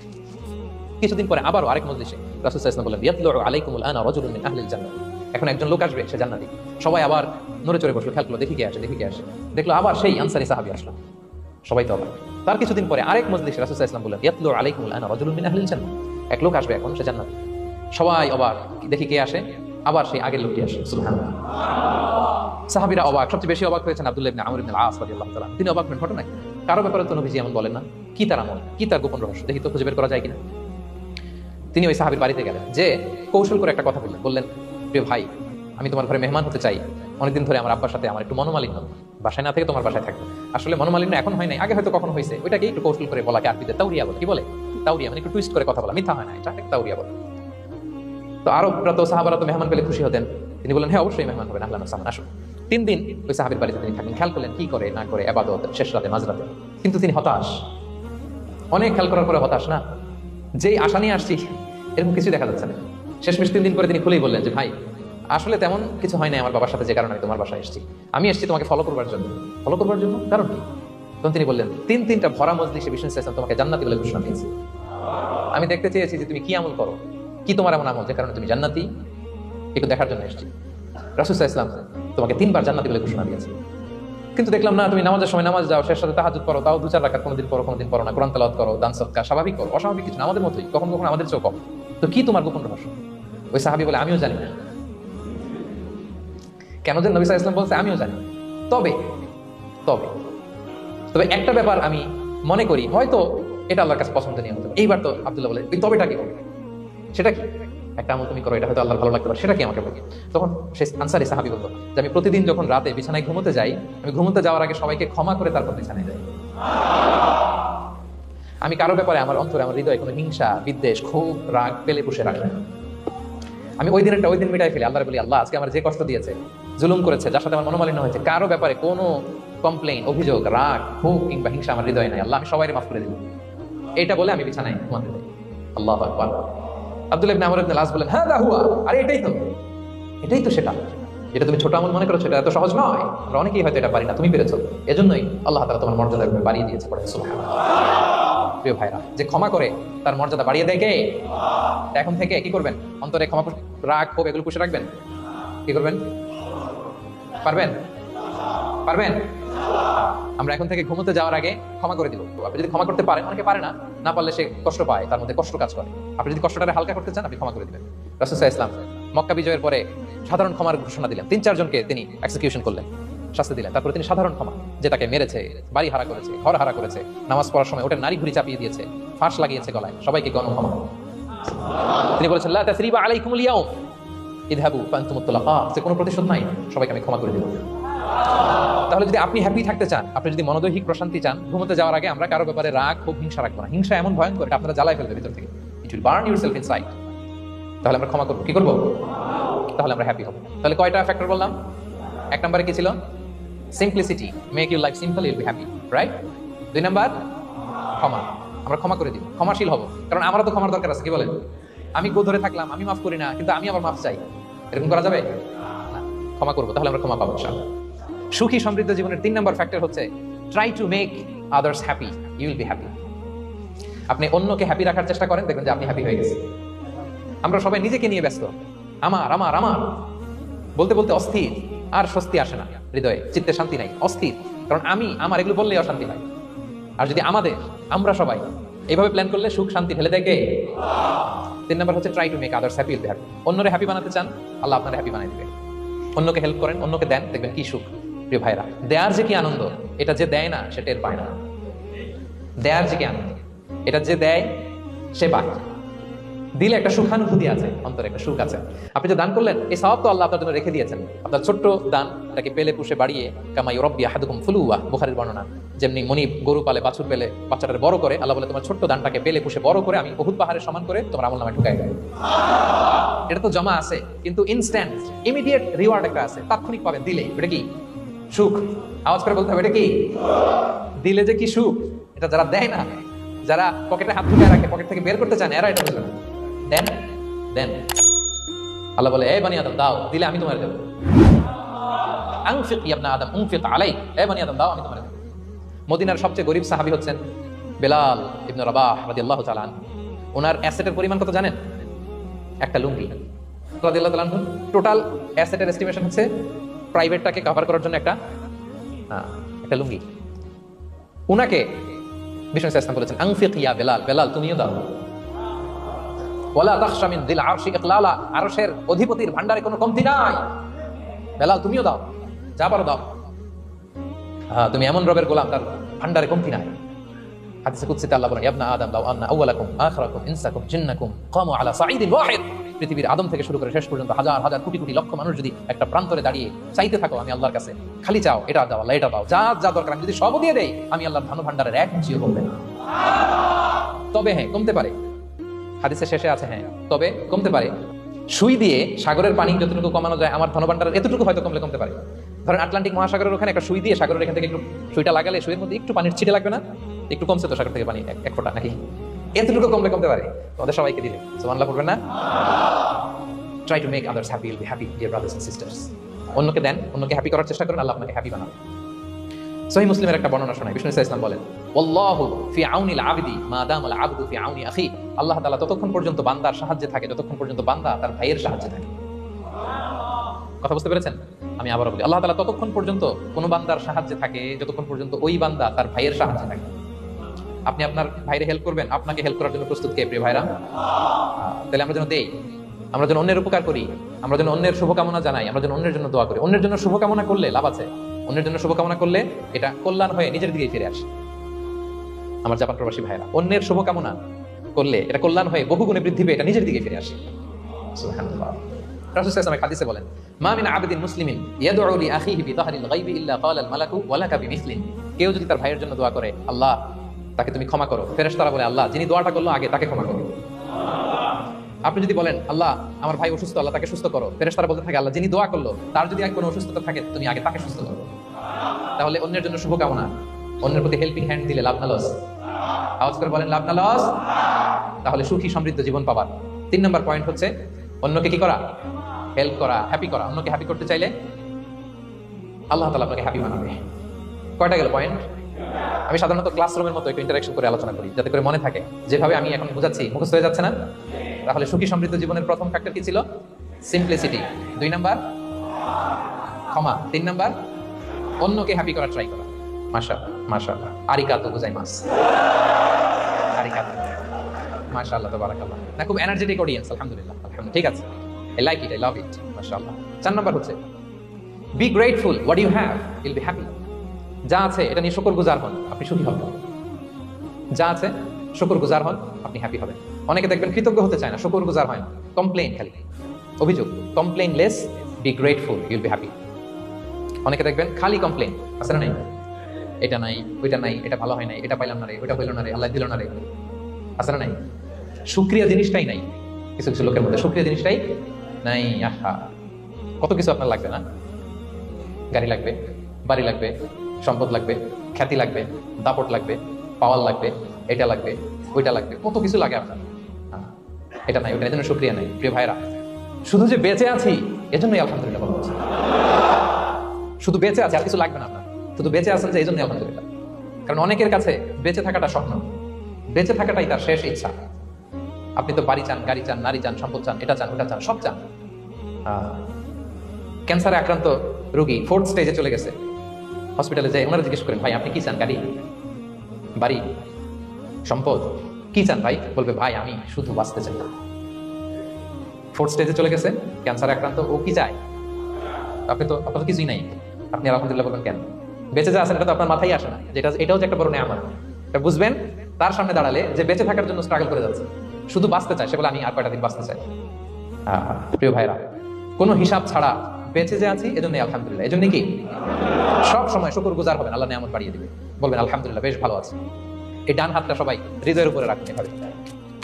কিছুদিন পরে আবারও আরেক মজলিসে রাসূল সাল্লাল্লাহু আলাইহি ওয়াসাল্লাম বললেন, ইয়াতলু আলাইকুমুল আনা রাজুলুন মিন আহলিল জান্নাহ। এখন একজন লোক আসবে, সে জান্নাতি। সবাই আবার নড়ে চড়ে বসলো, খেয়াল করলো, দেখি কে আসে, দেখি কে আসে। দেখলো আবার সেই আনসারী সাহাবী আসলো। সবাই তো অবাক। তার কিছুদিন পরে আরেক মজলিসে রাসূল সাল্লাল্লাহু আলাইহি ওয়াসাল্লাম বললেন, ইয়াতলু আলাইকুমুল আনা রাজুলুন মিন আহলিল জান্নাহ। এক লোক আসবে, এখন সে জান্নাতি। সবাই অবাক, দেখি কে আসে, আবার সেই আগের লোকটি আসে। সুবহানাল্লাহ। সাহাবীরা অবাক, সবচেয়ে বেশি অবাক হয়েছেন আব্দুল্লাহ ইবনে আমর ইবনে আল-আস রাদিয়াল্লাহু তাআলা। তিনি অবাক হলেন, ঘটনা কি? কারো ব্যাপারে তো নবীজি এমন বলেন না, কি তার আমল, কি তার গোপন রহস্য, দেখি তো খুঁজে বের করা যায় কিনা। তিনি ওই সাহাবীর বাড়িতে গেলেন, যে কৌশল করে একটা কথা বললেন, প্রিয় ভাই, আমি তোমার ঘরে মেহমান হতে চাই। অনেকদিন ধরে আমার আব্বার সাথে আমার একটু মনোমালিন্য, বাসায় না থেকে তোমার বাসায় থাকবে। আসলে মনোমালিন্য এখন হয় নাই, আগে হয়তো কখনো হয়েছে, ওইটাকে একটু কৌশল করে বলাকে আরবিতে তাওরিয়া বলে। কি বলে? তাওরিয়া, মানে একটু টুইস্ট করে কথা বলা, মিথ্যা হয় না, এটা তাওরিয়া বলে। তো আরবরা তো, সাহাবারা তো মেহমান পেলে খুশি হতেন। তিনি বললেন, হ্যাঁ অবশ্যই মেহমান হবেন, আহলান ওয়া সাহলান, আসুন। 3 দিন ওই সাহাবীর বাড়িতে তিনি থাকলেন। খেয়াল করলেন কি করে না করে, ইবাদত, শেষ রাতে, মাঝরাতে। কিন্তু তিনি হতাশ, অনেক খেয়াল করার পরে হতাশ, না যেই আশা নিয়ে আসছি এরকম কিছু দেখা যাচ্ছে না। শেষমেশ 3 দিন পরে তিনি খুলেই বললেন যে, ভাই আসলে তেমন কিছু হয় না আমার বাবার সাথে, যে কারণে আমি তোমার বাসায় এসেছি। আমি এসেছি তোমাকে ফলো করবার জন্য। ফলো করবার জন্য? কারণ কি? তখন তিনি বললেন, 3টা ভরা মজলিসে বিষ্ণু ইসলাম তোমাকে জান্নাতি বলে ঘোষণা দিয়েছে। আমি দেখতে চেয়েছি যে তুমি কি আমল করো, কি তোমার এমন আমল যে কারণে তুমি জান্নাতি, একটু দেখার জন্য এসেছি। রাসূল সাল্লাল্লাহু আলাইহি ওয়াসাল্লাম তোমাকে 3 বার জান্নাতি বলে ঘোষণা দিয়েছে, কিন্তু দেখলাম না তুমি নামাজের সময় নামাজ যাও, শেষ রাতে তাহাজ্জুদ করো, তাও 2-4 রাকাত, কোনোদিন পড়ো না, কোরআন তেলাওয়াত করো, দান সদকা, স্বাভাবিক করো, অস্বাভাবিক কিছু না, আমাদের মতোই, কখনো কখনো আমাদের চেয়েও কম। তো কি তোমার গোপন রহস্য? ওই সাহাবী বলে, আমিও জানি না। কেন যে নবী সাল্লাল্লাহু আলাইহি ওয়াসাল্লাম বলছে আমিও জানি, তবে তবে তবে একটা ব্যাপার আমি মনে করি, হয়তো এটা আল্লাহর কাছে পছন্দনীয় হতে পারে। এইবার তো আব্দুল্লাহ বলে, ওই তবেটা কি? সেটা কি? একটা আমল তুমি করো, এটা হয়তো আল্লাহর ভালো লাগতে পারে, সেটা কি আমাকে বলো। তখন সেই আনসারী সাহাবী বলল যে, আমি প্রতিদিন যখন রাতে বিছানায় ঘুমোতে যাই, আমি ঘুমোতে যাওয়ার আগে সবাইকে ক্ষমা করে তারপর বিছানায় যাই। আমি কারো ব্যাপারে আমার অন্তরে, আমার হৃদয়ে কোনো হিংসা, বিদ্বেষ, ক্ষোভ, রাগ পেলে পুষে রাখি না। আমি ওই দিনটা ওই দিন মিটাই ফেলি। আল্লাহরে বলি, আল্লাহ আজকে আমার যে কষ্ট দিয়েছে, জুলুম করেছে, যার সাথে আমার মনোমালিন্য হয়েছে, কারো ব্যাপারে কোনো কমপ্লেইন, অভিযোগ, রাগ, ক্ষোভ কিংবা হিংসা আমার হৃদয়ে নাই, আল্লাহ আমি সবাইকে মাফ করে দিব। এটা বলে আমি বিছানায় ঘুমাতে যাই। আল্লাহু আকবার। আব্দুল্লাহ ইবনে আমর ইবনে আল-আস বলেন, হ্যাঁ দাহুয়া, আরে এটাই তো সেটা, যেটা তুমি ছোট আমল মনে করছো, এটা এত সহজ নয়। আমরা অনেকেই হয়তো এটা পারি না, তুমি পেরেছো, এজন্যই আল্লাহ তাআলা তোমার মর্যাদা বাড়িয়ে দিয়েছে। পড়ে সুবহানাল্লাহ। প্রিয় ভাইরা, যে ক্ষমা করে তার মর্যাদা বাড়িয়ে দেয় কে? এখন থেকে কি করবেন? অন্তরে ক্ষমা, রাগ, ক্ষোভ এগুলো পুষে রাখবেন। কি করবেন? পারবেন? আমরা এখন থেকে ঘুমোতে যাওয়ার আগে ক্ষমা করে দিব। আপনি যদি ক্ষমা করতে পারেন, অনেকে পারে না, না পারলে সে কষ্ট পায়, তার মধ্যে কষ্ট কাজ করে। আপনি যদি কষ্টটাকে হালকা করতে চান, আপনি ক্ষমা করে দিবেন। রাসূল সাল্লাল্লাহু আলাইহি ওয়াসাল্লাম মক্কা বিজয়ের পরে সাধারণ ক্ষমার ঘোষণা দিলেন। 3-4 জনকে তিনি এক্সিকিউশন করলেন, শাস্তি দিলেন। তারপরে তিনি সাধারণ ক্ষমা, যে তাকে মেরেছে, বাড়ি হারা করেছে, ঘর হারা করেছে, নামাজ পড়ার সময় ওটা নারী ঘুরি চাপিয়ে দিয়েছে, ফাঁস লাগিয়েছে গলায়, সবাইকে গণক্ষমা। তিনি বলেছেন, লা তাসরিবা আলাইকুমুল ইয়াউম ইযহাবু ফাআনতুমুত তুলাকা, যে কোনো প্রতিশোধ নাই, সবাইকে আমি ক্ষমা করে দিলাম। তাহলে যদি আপনি হ্যাপি থাকতে চান, আপনি যদি মনোদৈহিক প্রশান্তি চান, ঘুমোতে যাওয়ার আগে আমরা কারো ব্যাপারে রাগ, ক্ষোভ, হিংসা রাখবো না। হিংসা এমন ভয়ঙ্কর, এটা আপনারা জ্বালায় ফেলবে ভিতর থেকে। It will burn yourself inside. তাহলে আমরা ক্ষমা করবো। কি করবো? তাহলে আমরা হ্যাপি হবো। তাহলে কয়টা ফ্যাক্টর বললাম? 1 নম্বরে কি ছিল? Simplicity, make your life simple, Yule be happy, right? 2 number ক্ষমা, আমরা ক্ষমা করে দিব, ক্ষমাশীল হবো। কারণ আমারও তো ক্ষমার দরকার আছে। কি বলেন? আমি গো ধরে থাকলাম, আমি মাফ করি না, কিন্তু আমি আবার মাফ চাই, এরকম করা যাবে না। ক্ষমা করবো, তাহলে আমরা ক্ষমা পাবো ইনশাআল্লাহ। সুখী সমৃদ্ধ জীবনের 3 নম্বর ফ্যাক্টর হচ্ছে try to make others happy, you will be happy. আপনি অন্যকে হ্যাপি রাখার চেষ্টা করেন, দেখবেন যে আপনি হ্যাপি হয়ে গেছেন। আমরা সবাই নিজেকে নিয়ে ব্যস্ত, আমার আমার আমার বলতে বলতে অস্থির, আর স্বস্তি আসে না হৃদয়ে, চিত্তে শান্তি নাই, অস্থির। কারণ আমি আমার এগুলো বললেই অশান্তি হয়। আর যদি আমরা সবাই এইভাবে প্ল্যান করলে সুখ শান্তি ঢেলে দেয় কে? 3 নম্বর হচ্ছে try to make others happy, will be happy. অন্যরে হ্যাপি বানাতে চান, আল্লাহ আপনার হ্যাপি বানাই দিবে। অন্যকে হেল্প করেন, অন্যকে দেন, দেখবেন কি সুখ। প্রিয় ভাইরা, দেয়ার যে কি আনন্দ, এটা যে দেয় না সে টের পায় না। দেয়ার যে কি আনন্দ, এটা যে দেয় সে পায়। দিলে একটা সুখানুভূতি আছে, অন্তরে একটা সুখ আছে। আপনি যে দান করলেন, এই সওয়াব তো আল্লাহ আপনার জন্য রেখে দিয়েছেন। আপনার ছোট্ট দান, এটাকে পেলে পুষে বাড়িয়ে, কামাই রব্বি আহাদুকুম ফুলুয়া, বুখারীর বর্ণনা, যেমনি মনিব গরু পালে, বাছুর পেলে বাচ্চাটাকে বড় করে, আল্লাহ বলে তোমার ছোট্ট দানটাকে পেলে পুষে বড় করে আমি উহুদ পাহাড়ের সমান করে তোমার আমলনামায় ঢুকাই দেব। এটা তো জমা আছে, কিন্তু ইনস্ট্যান্ট ইমিডিয়েট রিওয়ার্ড একটা আছে, তাৎক্ষণিক পাবেন দিলে। এটা কি সুখ? আওয়াজ করে বলতে হবে, এটা কি দিলে যে কি সুখ, এটা যারা দেয় না, যারা পকেটে হাত ঢুকায় রাখে, পকেট থেকে বের করতে চান, এরা এটা বুঝবে না। দেন দেন, আল্লাহ বলে এ বানি আদম দাও, দিলে আমি তোমার দেব। আনফিক ইয়া ইবনা আদম উনফিক আলাই, এ বানি আদম দাও, আমি তোমার দেব। মদিনার সবচেয়ে গরিব সাহাবী হচ্ছেন বেলাল ইবনে রাবাহ রাদিয়াল্লাহু তাআলা আনহু। ওনার অ্যাসেটের পরিমাণ কত জানেন? একটা লুঙ্গি। রাদিয়াল্লাহু তাআলা আনহু টোটাল অ্যাসেটের এস্টিমেশন হচ্ছে প্রাইভেটটাকে কভার করার জন্য একটা লুঙ্গি। উনাকে বিষ্ণু সাল্লাল্লাহু আলাইহি ওয়াসাল্লাম বলেছেন আনফিক ইয়া বেলাল, বেলাল তুমিও দাও। ওয়ালা তাখশা মিন যিল আরশি ইকলালা, আরশের অধিপতির ভান্ডারে কোনো কমতি নাই, বেলাল তুমিও দাও, যা পারো দাও। তুমি এমন রবের গোলাম, তার ভান্ডারে কমতি নাই। হাদিসে কুদসিতে আল্লাহ বলেন, ইয়া ইবনা আদম লাউ আন্না আউওয়ালাকুম আখিরাকুম ইনসাকুম জিন্নাকুম কামু আলা সাঈদিন ওয়াহিদ, পৃথিবীর আদম থেকে শুরু করে শেষ পর্যন্ত হাজার হাজার কোটি কোটি লক্ষ মানুষ যদি একটা প্রান্তরে দাঁড়িয়ে চাইতে থাকো আমি আল্লাহর কাছে, খালি চাও এটা দাও আল্লাহ, এটা দাও, যা যা দরকার আমি যদি সব দিয়ে দেই, আমি আল্লাহর ধন ভান্ডারের এক ইঞ্চিও কমবে না। তবে হ্যাঁ, কমতে পারে। হাদিসের শেষে আছে হ্যাঁ, তবে কমতে পারে। সুই দিয়ে সাগরের পানি যতটুকু কমানো যায়, আমার ধনভাণ্ডারের এতটুকু হয়তো কমতে পারে। ধরেন আটলান্টিক মহাসাগরের ওখানে একটা সুই দিয়ে সাগরের এখান থেকে একটু সুইটা লাগালে সুইয়ের মধ্যে একটু পানির ছিটে লাগবে না? একটু কমছে তো সাগর থেকে পানি এক ফোঁটা, নাকি এতটুকু কমতে পারে। তোমাদের সবাইকে দিলে সুবহানাল্লাহ পড়বেন না? Try to make others happy, will be happy dear brothers and sisters. অন্যকে দেন, অন্যকে হ্যাপি করার চেষ্টা করেন, আল্লাহ আপনাকে হ্যাপি বানাবে। সহিহ মুসলিমের একটা বর্ণনা শোনায়, বিষ্ণু সাল্লাল্লাহু আলাইহি ওয়াসাল্লাম বলেন, ওয়াল্লাহু ফি আউনিল আবদি মা দামাল আবদু ফি আউনি আখি, আল্লাহ তাআলা ততক্ষণ পর্যন্ত বান্দার সাহায্যে থাকে যতক্ষণ পর্যন্ত বান্দা তার ভাইয়ের সাহায্যে থাকে। কথা বুঝতে পেরেছেন? আমি আবারো বলি, আল্লাহ তাআলা ততক্ষণ পর্যন্ত কোন বান্দার সাহায্যে থাকে যতক্ষণ পর্যন্ত ওই বান্দা তার ভাইয়ের সাহায্যে থাকে। আপনি আপনার ভাইরে হেল্প করবেন, আপনাকে হেল্প করার জন্য প্রস্তুত কে প্রিয় ভাইরা? তাহলে আমরা যেন দেই, আমরা যেন অন্যের উপকার করি, আমরা যেন অন্যের শুভকামনা জানাই, আমরা যেন অন্যের জন্য দোয়া করি। অন্যের জন্য শুভকামনা করলে লাভ আছে, অন্যের জন্য শুভকামনা করলে এটা কল্যাণ হয়ে নিজের দিকেই ফিরে আসে। আমার জাপান প্রবাসী ভাইরা, অন্যের শুভকামনা করলে এটা কল্যাণ হয়ে বহুগুণে বৃদ্ধি পেয়ে এটা নিজের দিকে ফিরে আসে। সুবহানাল্লাহ। রাসূল সাল্লাল্লাহু আলাইহি ওয়াসাল্লাম হাদিসে বলেন, মা মিন আবদিন মুসলিমিন ইয়াদউ লি আখিহি বিযাহরিল গায়বি ইল্লা ক্বালা আল মালাকু ওয়া লাকা বিমিসলিন, কেউ যদি তার ভাইয়ের জন্য দোয়া করে, আল্লাহ তাকে তুমি ক্ষমা করো, ফেরেশতারা বলে আল্লাহ যিনি দোয়াটা করলো আগে তাকে ক্ষমা করো। আপনি যদি বলেন আল্লাহ আমার ভাই অসুস্থ, আল্লাহ তাকে সুস্থ করো, ফেরেশতারা বলতে থাকে আল্লাহ যিনি দোয়া করলো তার যদি কোনো অসুস্থতা থাকে তুমি আগে তাকে সুস্থ করো। তাহলে অন্যের জন্য শুভকামনা, অন্যের প্রতি হেল্পিং হ্যান্ড দিলে লাভ না লস? আওয়াজ করে বলেন লাভ না লস? তাহলে সুখী সমৃদ্ধ জীবন পাবার 3 নম্বর পয়েন্ট হচ্ছে অন্যকে কি করা? হেল্প করা, হ্যাপি করা। অন্যকে হ্যাপি করতে চাইলে আল্লাহ তাআলা আপনাকে হ্যাপি বানাবে। কয়টা গেল পয়েন্ট? আমি সাধারণত ক্লাসরুমের মতো একটু ইন্টারাকশন করে আলোচনা করি যাতে করে মনে থাকে। যেভাবে আমি এখন বোঝাচ্ছি মুখস্থ হয়ে যাচ্ছে না? তাহলে সুখী সমৃদ্ধ জীবনের প্রথম ফ্যাক্টর কি ছিল? সিম্পলিসিটি। 2 নাম্বার ক্ষমা। 3 নাম্বার অন্যকে হ্যাপি করার ট্রাই করা। মাশাআল্লাহ মাশাআল্লাহ, আরিকাতো গোজাইমাস, আরিকাতো, মাশাআল্লাহ তাবারাকাল্লাহ। না, খুব এনার্জেটিক অডিয়েন্স, আলহামদুলিল্লাহ আলহামদুলিল্লাহ, ঠিক আছে, I like it, I love it, মাশাআল্লাহ। 4 নাম্বার হচ্ছে be grateful what you have, you'll be happy. যা আছে এটা নিয়ে শুকরগুজার হন, আপনি সুখী হবেন। যা আছে শুকরগুজার হন, আপনি হ্যাপি হবেন। অনেকে দেখবেন কৃতজ্ঞ হতে চায় না, শুকরগুজার হয় না, কমপ্লেইন, খালি অভিযোগ। Complain less, be grateful, Yule be happy. অনেকে দেখবেন খালি কমপ্লেইন, আছে না নাই? এটা নাই, ওইটা নাই, এটা ভালো হয় নাই, এটা পাইলাম না রে, ওইটা হইল না রে, আল্লাহ দিল না রে, আছে না নাই? শুকরিয়া জিনিসটাই নাই কিছু কিছু লোকের মধ্যে, শুকরিয়া জিনিসটাই নাই। আহা, কত কিছু আপনার লাগবে না? গাড়ি লাগবে, বাড়ি লাগবে, সম্পদ লাগবে, খ্যাতি লাগবে, দাপট লাগবে, পাওয়ার লাগবে, এটা লাগবে, ওইটা লাগবে, কত কিছু লাগে আপনার। এটা নাই, ওইটার জন্য শুকরিয়া নাই। প্রিয় ভাইরা, শুধু যে বেঁচে আছি এজন্যই আলহামদুলিল্লাহ বলা হচ্ছে। শুধু বেঁচে আছে, আর কিছু লাগবে না আপনার, শুধু বেঁচে আছেন যে এই জন্যই আলহামদুলিল্লাহ। কারণ অনেকের কাছে বেঁচে থাকাটা স্বপ্ন, বেঁচে থাকাটাই তার শেষ ইচ্ছা। আপনি তো বাড়ি চান, গাড়ি চান, নারী চান, সম্পদ চান, এটা চান, ওটা চান, সব চান। ক্যান্সারে আক্রান্ত রোগী 4th স্টেজে চলে গেছে, হসপিটালে যাই ওনারা জিজ্ঞেস করেন ভাই আপনি কি চান? গাড়ি, বাড়ি, সম্পদ, কি চান ভাই? বলবে ভাই আমি শুধু বাঁচতে চাই। 4th স্টেজে চলে গেছে, ক্যান্সারে আক্রান্ত, ও কি চায়? আপনার তো কিছুই নাই, আপনি আলহামদুলিল্লাহ বলবেন কেন? বেঁচে যা আছেন এটা তো আপনার মাথায় আসে না, যেটা এটাও যে একটা বড় নেয়ামত। এটা বুঝবেন তার সামনে দাঁড়ালে যে বেঁচে থাকার জন্য স্ট্রাগল করে যাচ্ছে। শুধু বাঁচতে চায়, সে বলে আমি আর কয়টা দিন বাঁচতে চাই। প্রিয় ভাইরা, কোনো হিসাব ছাড়া বেঁচে যে আছি এজন্য আলহামদুলিল্লাহ। এজন্য কি সব সময় শুকরগুজার হবেন, আল্লাহ নিয়ামত বাড়িয়ে দিবে, বলবেন আলহামদুলিল্লাহ বেশ ভালো আছে। এই ডান হাতটা সবাই হৃদয়ের উপরে রাখুন, এভাবে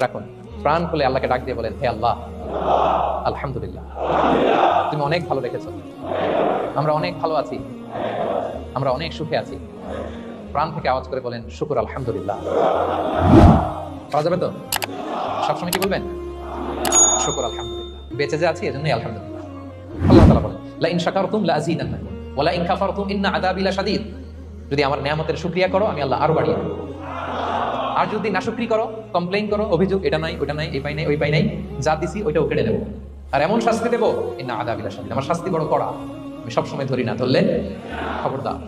রাখুন, প্রাণ খুলে আল্লাহকে ডাক দিয়ে বলেন, হে আল্লাহ আলহামদুলিল্লাহ, তুমি অনেক ভালো রেখেছো, আমরা অনেক ভালো আছি, আমরা অনেক সুখে আছি। প্রাণ থেকে আওয়াজ করে বলেন শুকর আলহামদুলিল্লাহ। পাওয়া যাবে তো? সবসময় কি বলবেন? শুকর আলহামদুলিল্লাহ, বেঁচে যে আছি এজন্যই আলহামদুলিল্লাহ। আল্লাহ তাআলা বলেন লা ইন শাকারতুম লা আযীদান্নাকুম ওয়া লা ইন কাফারতুম ইন্না আযাবি লাশাদীদ। যদি আমার নিয়ামতের শুকরিয়া করো আমি আল্লাহ আরো বাড়িয়ে দেব, আর যদি নাশুকরি করো, কমপ্লেইন করো, অভিযোগ এটা নাই ওটা নাই, এই পাই নাই ওই পাই নাই, যা দিছি ওইটাও কেড়ে নেব, আর এমন শাস্তি দেবো ইন্না আযাবি লাশাদীদ, আমার শাস্তি বড় কড়া, আমি সবসময় ধরি না, ধরলে খবরদার।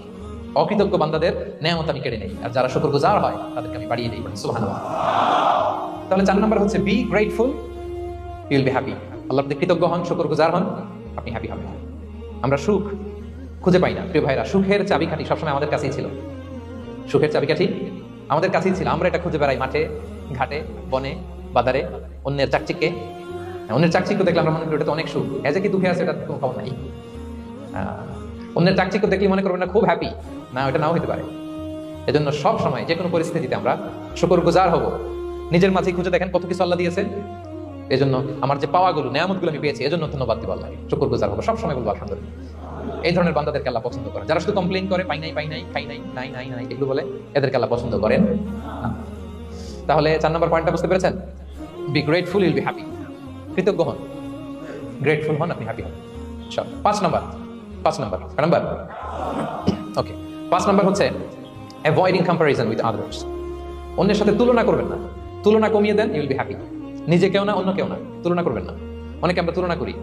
অকৃতজ্ঞ বান্দাদের নিয়ামত আমি কেড়ে নেই, আর যারা শুকরগুজার হয় তাদেরকে আমি বাড়িয়ে দিই। সুবহানাল্লাহ। তাহলে 4 নম্বর হচ্ছে be grateful, you will be happy. আল্লাহর প্রতি কৃতজ্ঞ হন, শুকরগুজার হন, আপনি হ্যাপি হবেন। আমরা সুখ খুঁজে পাই না প্রিয় ভাইরা, সুখের চাবিকাঠি সবসময় আমাদের কাছেই ছিল, সুখের চাবিকাঠি আমাদের কাছেই ছিল। আমরা এটা খুঁজে বেড়াই মাঠে ঘাটে বনে বাজারে, অন্যের চাকচিক্যে। অন্যের চাকচিক্য দেখলে আমরা মনে করি ওটা তো অনেক সুখ, এজে কি দুঃখে আছে এটা কোনো খবর নাই। অন্যের চাকচিক্য দেখলে মনে করবেন না খুব হ্যাপি, না ওটা নাও হতে পারে। এজন্য সব সময় যে কোনো পরিস্থিতিতে আমরা শুকরগুজার হব। নিজের মাঝে খুঁজে দেখেন কত কিছু আল্লাহ দিয়েছে, এজন্য আমার যে পাওয়াগুলো নিয়ামতগুলো আমি পেয়েছি এজন্য ধন্যবাদ দিব আল্লাহকে, শুকরগুজার হবো, সবসময় বলবো আলহামদুলিল্লাহ। এই ধরনের বান্দাদেরকে আল্লাহ পছন্দ করেন। যারা শুধু কমপ্লেইন করে পাই নাই পাই নাই খাই নাই নাই নাই নাই এগুলো বলে, এদেরকে আল্লাহ পছন্দ করেন না। তাহলে 4 নম্বর পয়েন্টটা বুঝতে পেরেছেন? Be grateful, Yule be happy. কৃতজ্ঞ হন, গ্রেটফুল হন, আপনি হ্যাপি হন। চল 5 নম্বর ওকে 5 নম্বর হচ্ছে অ্যাভয়েডিং কম্প্যারিজন উইথ আদার্স। অন্যের সাথে তুলনা করবেন না, তুলনা কমিয়ে দেন, ইউল বি হ্যাপি। নিজে কেউ না, অন্য কেউ না, তুলনা করবেন না। অনেকে আমরা তুলনা করি,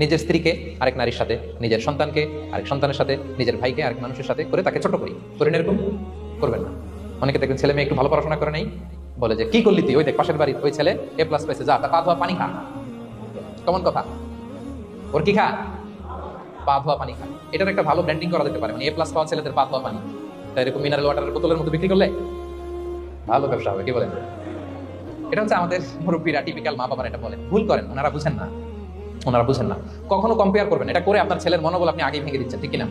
নিজের স্ত্রীকে আরেক নারীর সাথে, নিজের সন্তানকে আরেক সন্তানের সাথে, নিজের ভাইকে আরেক মানুষের সাথে করে তাকে ছোট করি, করেন, এরকম করবেন না। অনেকে দেখবেন ছেলে মেয়ে একটু ভালো পড়াশোনা করে নেই, বলে যে কি করলি তুই, ওই দেখ পাশের বাড়ির ওই ছেলে A+ পাইছে, যা তার পা ধোয়া পানি খা। কেমন কথা, ওর কি খা? পা ধোয়া পানি খা। এটার একটা ভালো ব্র্যান্ডিং করা যেতে পারে, মানে A+ পাওয়া ছেলেদের পা ধোয়া পানি, তাই এরকম মিনারেল ওয়াটারের বোতলের মতো বিক্রি করলে ভালো ব্যবসা হবে, কি বলেন? এটা হচ্ছে আমাদের মুরব্বীরা, টিপিক্যাল মা বাবারা এটা বলেন, ভুল করেন, ওনারা বুঝেন না, ওনারা বুঝেন না। কখনো কম্পেয়ার করবেন, এটা করে আপনার ছেলের মনোবল আপনি আগেই ভেঙে দিচ্ছেন, ঠিক কিনা?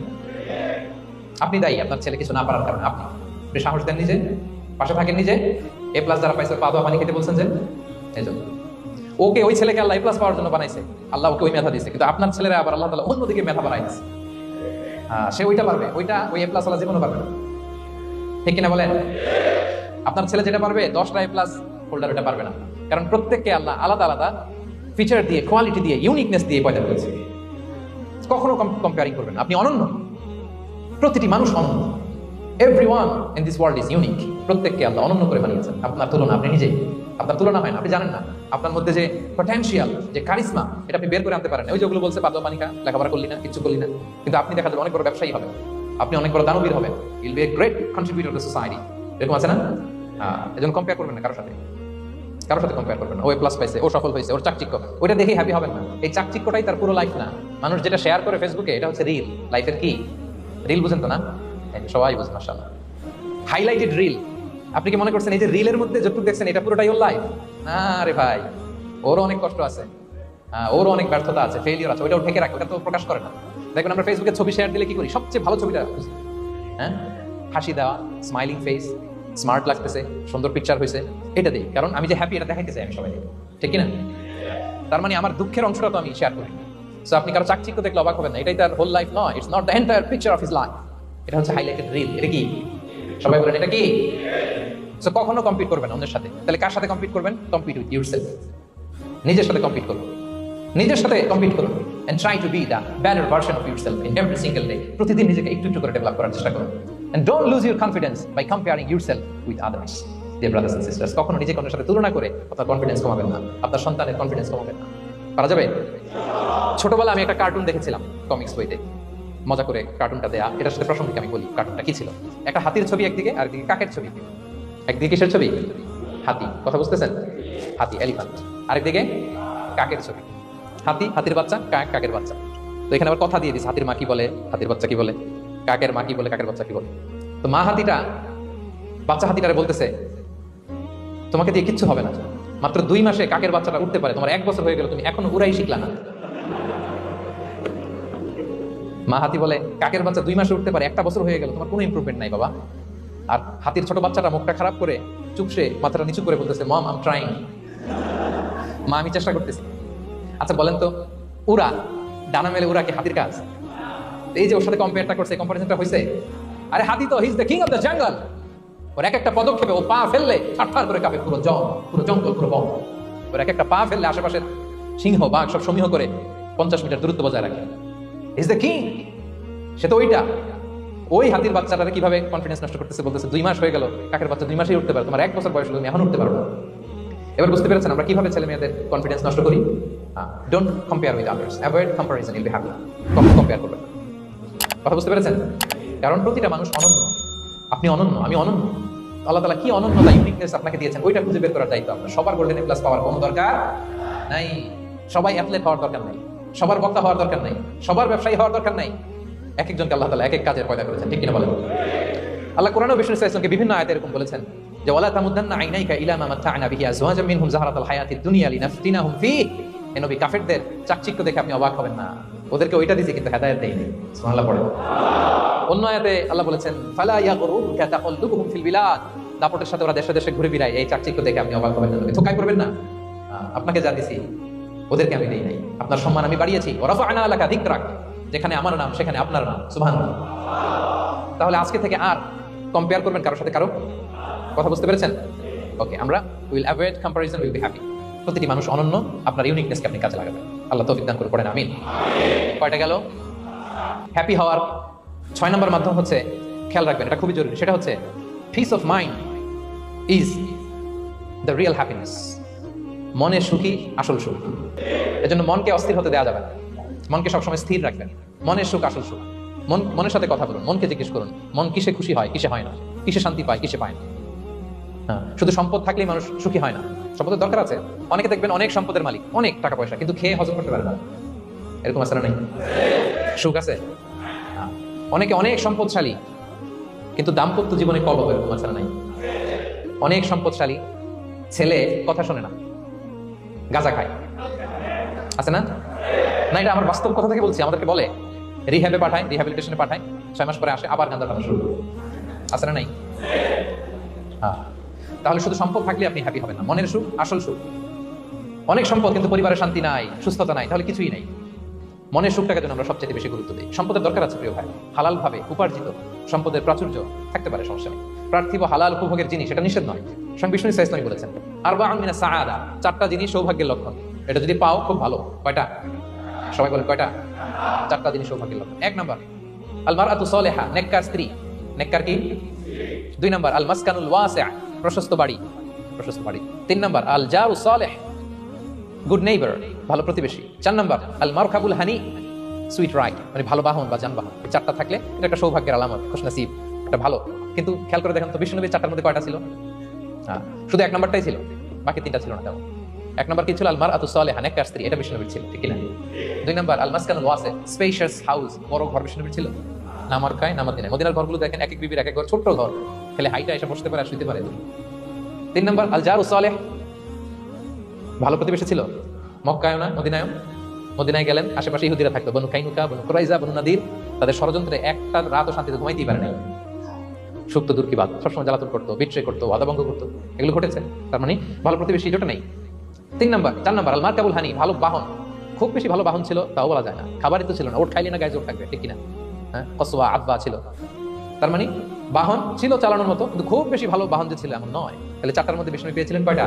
আপনি দায়ী আপনার ছেলে কিছু না পারার কারণে। আপনি সাহস দেন নিজে, পাশে থাকেন নিজে। A+ যারা পাইছে পা ধোয়া পানি খেতে বলছেন যে, এই জন্য ওকে, ওই ছেলেকে আল্লাহ A+ পাওয়ার জন্য বানাইছে, আল্লাহ ওকে ওই মেধা দিয়েছে, কিন্তু আপনার ছেলেরা আবার আল্লাহ তাআলা অন্যদিকে মেধা বানাইছে। সে ওইটা পারবে, ওইটা ওই A+ আল্লাহ জীবনও পারবে না, ঠিক কিনা বলেন? আপনার ছেলে যেটা পারবে 10টা A+ হোল্ডার ওটা পারবে না, কারণ প্রত্যেককে আল্লাহ আলাদা আলাদা ফিচার দিয়ে, কোয়ালিটি দিয়ে, ইউনিকনেস দিয়ে পয়দা করেছে। কখনো কম্পেয়ারিং করবেন না, আপনি অনন্য, প্রতিটি মানুষ অনন্য। Everyone in this world is unique. প্রত্যেককে আল্লাহ অনন্য করে বানিয়েছেন। আপনার তুলনা আপনি নিজেই, আপনার তুলনা হয় না, আপনি জানেন না। আপনার মধ্যে যে পটেনশিয়াল, যে কারিশমা, এটা আপনি বের করে আনতে পারেন। ওই যেগুলো বলছে পাদবা পানিকা, লেখাপড়া করলি না, কিছু করলি না, কিন্তু আপনি দেখা যাবে অনেক বড় ব্যবসায়ী হবেন, আপনি অনেক বড় দানবীর হবেন, you'll B a great contributor two society. এরকম আছে না? এজন্য কম্পেয়ার করবেন না কারোর সাথে, কারোর সাথে কম্পেয়ার করবেন না। ও A+ পাইছে, ও সফল হয়েছে, ওর চাকচিক্য, ওইটা দেখেই হ্যাপি হবেন না। এই চাকচিক্যটাই তার পুরো লাইফ না। মানুষ যেটা শেয়ার করে ফেসবুকে, এটা হচ্ছে রিল লাইফের। কি রিল বুঝেন তো না? সবাই বুঝেন মাশাআল্লাহ। Highlighted reel. আপনি কি মনে করছেন এই যে রিলের মধ্যে যতটুকু দেখছেন এটা পুরোটাই ওর লাইফ? না রে ভাই, ওরও অনেক কষ্ট আছে, ওরও অনেক ব্যর্থতা আছে, ফেলিওর আছে, ওইটাও ঢেকে রাখে, ওটা তো প্রকাশ করে না। দেখবেন আমরা ফেসবুকে ছবি শেয়ার দিলে কি করি? সবচেয়ে ভালো ছবিটা খুঁজি, হ্যাঁ, হাসি দেওয়া, স্মাইলিং ফেস, স্মার্ট লাগতেছে, সুন্দর পিকচার হয়েছে, এটা দিই, কারণ আমি যে হ্যাপি এটা দেখাইতে চাই আমি সবাই, ঠিক কিনা? তার মানে আমার দুঃখের অংশটা তো আমি শেয়ার করি। সো আপনি কারো চাকচিক্য দেখলে অবাক হবেন না, এটাই তার হোল লাইফ নয়, it's not the entire picture of his life. এটা হচ্ছে হাইলাইটেড রিল। এটা কি? সবাই বলেন এটা কি? সো কখনো কম্পিট করবেন না অন্যের সাথে। তাহলে কার সাথে কম্পিট করবেন? Compete with yourself. নিজের সাথে কম্পিট করুন, নিজের সাথে কম্পিট করুন, and try to be the better version of yourself in every single day. প্রতিদিন নিজেকে একটু একটু করে ডেভেলপ করার চেষ্টা করুন, and don't lose your confidence by comparing yourself with others. Dear brothers and sisters, কখনো নিজেকে অন্যের সাথে তুলনা করে আপনার কনফিডেন্স কমাবেন না, আপনার সন্তানের কনফিডেন্স কমাবেন না। পারা যাবে? ছোটবেলায় আমি একটা কার্টুন দেখেছিলাম কমিক্স বইতে, মজা করে কার্টুনটা দেয়া, এটার সাথে প্রসঙ্গে আমি বলি কার্টুনটা কি ছিল। একটা হাতির ছবি একদিকে, আর একদিকে কাকের ছবি। একদিকে কিসের ছবি? হাতি। কথা বুঝতেছেন? হাতি, এলিফ্যান্ট। আরেকদিকে কাকের ছবি। হাতি, হাতির বাচ্চা, কাক, কাকের বাচ্চা। তো এখানে আবার কথা দিয়ে দিস, হাতির মা কি বলে, হাতির বাচ্চা কি বলে, কাকের মা কি বলে, কাকের বাচ্চা কি বলে। তো মা হাতিটা বাচ্চা হাতিটারে বলতেছে, তোমাকে দিয়ে কিচ্ছু হবে না, মাত্র 2 মাসে কাকের বাচ্চাটা উঠতে পারে, তোমার 1 বছর হয়ে গেল, তুমি এখনো উড়াই শিখলা না। মা হাতি বলে কাকের বাচ্চা 2 মাসে উঠতে পারে, 1 বছর হয়ে গেল, তোমার কোনো ইমপ্রুভমেন্ট নাই বাবা। আর হাতির ছোট বাচ্চাটা মুখটা খারাপ করে চুপসে মাথাটা নিচু করে বলতেছে, মম আই এম ট্রাইং, মা আমি চেষ্টা করতেছি। আচ্ছা বলেন তো, উড়া, ডানা মেলে উড়া কি হাতির কাজ? এই যে ওর সাথে কম্পেয়ারটা করছে, কম্পারিজনটা হয়েছে। আরে হাতি তো he is the king of the jungle, ওর এক একটা পদক্ষেপে ও পা ফেললে ঠাট্টার করে কাঁপে পুরো জঙ্গল, পুরো বন। ওর এক একটা পা ফেললে আশেপাশের সিংহ বাঘ সব সমীহ করে 50 মিটার দূরত্ব বজায় রাখে। ইজ দ্য কিং, সে তো ওইটা। ওই হাতির বাচ্চাটারে কিভাবে কনফিডেন্স নষ্ট করতেছে, বলতেছে 2 মাস হয়ে গেল, কাকের বাচ্চা 2 মাসেই উঠতে পারে, তোমার 1 বছর বয়স হলো, তুমি এখন উঠতে পারো না। এবার বুঝতে পেরেছেন আমরা কিভাবে ছেলে মেয়েদের কনফিডেন্স নষ্ট করি? Don't compare with others, avoid comparison, Yule be happy. কখন কম্পেয়ার করবেন? কথা বুঝতে পেরেছেন? কারণ প্রতিটা মানুষ অনন্য, আপনি অনন্য, আমি অনন্য। আল্লাহ তাআলা কি অনন্যতা, ইউনিকনেস আপনাকে দিয়েছেন, ওইটা খুঁজে বের করার দায়িত্ব আপনার। সবার গোল্ডেন এ প্লাস পাওয়ার কোনো দরকার নাই, সবাই অ্যাথলেট হওয়ার দরকার নাই, সবার বক্তা হওয়ার দরকার নাই, সবার ব্যবসায়ী হওয়ার দরকার নাই। এক একজনকে আল্লাহ তাআলা এক এক কাজের পয়দা করেছেন, ঠিক কিনা বলেন? আল্লাহ কোরআন ও বিষ্ণু সাল্লাল্লাহু বিভিন্ন আয়াতে এরকম বলেছেন যে ওয়ালা তামুদ্দান্না আইনাইকা ইলা মা মাত্তা'না বিহি আজওয়াজাম মিনহুম যাহরাতাল হায়াতিদ দুনিয়া লিনাফতিনাহুম ফীহি। এ নবী, কাফেরদের চাকচিক্য দেখে আপনি অবাক হবেন না, ওদেরকে ওইটা দিয়েছে কিন্তু হেদায়েত দেয়নি। সুবহানাল্লাহ পড়ে। অন্য আয়াতে আল্লাহ বলেছেন ফালা ইয়াগরুরকা তাকাল্লুবুহুম ফিল বিলাদ, দাপটের সাথে ওরা দেশে দেশে ঘুরে বেড়ায়, এই চাকচিক্য দেখে আপনি অবাক হবেন না, ধোঁকায় পড়বেন না। আপনাকে যা দিছি ওদেরকে আমি দেই নাই, আপনার সম্মান আমি বাড়িয়েছি। ওয়া রাফা'না লাকা যিকরাক, যেখানে আমার নাম সেখানে আপনার নাম। সুবহানাল্লাহ। তাহলে আজকে থেকে আর কম্পেয়ার করবেন কারোর সাথে কারো? কথা বুঝতে পেরেছেন? ওকে, আমরা will avoid comparison, will be happy. প্রতিটি মানুষ অনন্য, আপনার ইউনিকনেসকে আপনি কাজে লাগাবেন। আল্লাহ তৌফিক দান করে, পড়েন আমিন। কয়টা গেল? হ্যাপি হওয়ার 6 নম্বর মাধ্যম হচ্ছে, খেয়াল রাখবেন এটা খুবই জরুরি, সেটা হচ্ছে piece of mind is the real happiness. মনের সুখী আসল সুখ। এজন্য মনকে অস্থির হতে দেওয়া যাবে না, মনকে সবসময় স্থির রাখবেন। মনের সুখ আসল সুখ। মনের সাথে কথা বলুন, মনকে জিজ্ঞেস করুন মন কিসে খুশি হয়, কিসে হয় না, কিসে শান্তি পায়, কিসে পায় না। হ্যাঁ, শুধু সম্পদ থাকলেই মানুষ সুখী হয় না, সম্পদের দরকার আছে। অনেকে দেখবেন অনেক সম্পদের মালিক, অনেক টাকা পয়সা, কিন্তু খেয়ে হজম করতে পারে না। এরকম আছে না? নেই? সুখ আছে? অনেকে অনেক সম্পদশালী, কিন্তু দাম্পত্য জীবনে কলহ, এরকম আছে না? নাই? অনেক সম্পদশালী ছেলে কথা শোনে না, গাঁজা খায়, আছে না? না, এটা আমার বাস্তব কথা থেকে বলছি। আমাদেরকে বলে রিহ্যাবে পাঠায়, রিহ্যাবিলিটেশনে পাঠায়, 6 মাস পরে আসে আবার গাঁজা খাওয়া শুরু করে। আছে না? নাই? হ্যাঁ। তাহলে শুধু সম্পদ থাকলে আপনি হ্যাপি হবেন না। মনের সুখ আসল সুখ। অনেক সম্পদ কিন্তু পরিবারের শান্তি নাই, সুস্থতা নাই, তাহলে কিছুই নাই। মনের সুখটাকে যেন আমরা সবচেয়ে বেশি গুরুত্ব দিই। সম্পদের দরকার আছে প্রিয় ভাই, হালাল ভাবে উপার্জিত সম্পদের প্রাচুর্য থাকতে পারে, সমস্যা নেই। পার্থিব হালাল উপভোগের জিনিস, এটা নিষেধ নয়। স্বয়ং বিষ্ণু ইসলাম বলেছেন আরবাউন মিনাস সাআদা, 4টা জিনিস সৌভাগ্যের লক্ষণ। এটা যদি পাও খুব ভালো। কয়টা? সবাই বলেন কয়টা? 4টা জিনিস সৌভাগ্যের লক্ষণ। 1 নাম্বার আল মারআতু সালিহা, নেককার স্ত্রী। নেককার কি? 2 নাম্বার আল মাসকানুল ওয়াসি', প্রশস্ত বাড়ি, প্রশস্ত বাড়ি। 3 নাম্বার আল জারু সালিহ, গুড নেইবার, ভালো প্রতিবেশী। 4 নাম্বার আল মারকাবুল হানি, সুইট রাইড, মানে ভালো বাহন বা যানবাহন। 4টা থাকলে এটা একটা সৌভাগ্যের আলামত, খুশনসিব, এটা ভালো। কিন্তু খেয়াল করে দেখেন তো বিষ্ণুনবীর 4টার মধ্যে কয়টা ছিল? শুধু 1 নাম্বারটাই ছিল, বাকি 3টা ছিল না। তেমন 1 নাম্বার কি ছিল? আল মারআতু সালিহা, নেককার স্ত্রী, এটা বিষ্ণুনবীর ছিল, ঠিক না? 2 নাম্বার আল মাসকানুল ওয়াসি', স্পেশিয়াস হাউস, বড় ঘর, বিষ্ণুনবীর ছিল। না মক্কায় না মদিনায়। মদিনার ঘরগুলো দেখেন এক এক বিবির এক এক ঘর, ছোট্ট ঘর, খেলে হাইটা এসে বসতে পারে আর শুতে পারে। 3 নাম্বার আল জারু সালিহ, ভালো প্রতিবেশী ছিল। মক্কায় না মদিনায়? মদিনায় গেলেন, আশেপাশে ইহুদিরা থাকতো, বনু কাইনুকা, বনু কুরাইজা, বনু নাদির। তাদের ষড়যন্ত্রে একটা রাতও শান্তিতে ঘুমাইতেই পারে নাই। সুপ্ত দূর কি বাদ, সবসময় জ্বালাতন করতো, বিট্রে করতো, আদাভঙ্গ করতো, এগুলো ঘটেছে। তার মানে ভালো প্রতিবেশী এটা নেই। 4 নাম্বার আল মারকাবুল হানি, ভালো বাহন। খুব বেশি ভালো বাহন ছিল তাও বলা যায় না, খাবারই তো ছিল না, ওট খাইলে না গায়ে জোর থাকবে, ঠিক কিনা? হ্যাঁ, কসওয়া আদবা ছিল। তার মানে বাহন ছিল চালানোর মতো, কিন্তু খুব বেশি ভালো বাহন যে ছিল এমন নয়। তাহলে 4টার মধ্যে বিষ্ণু পেয়েছিলেন কয়টা?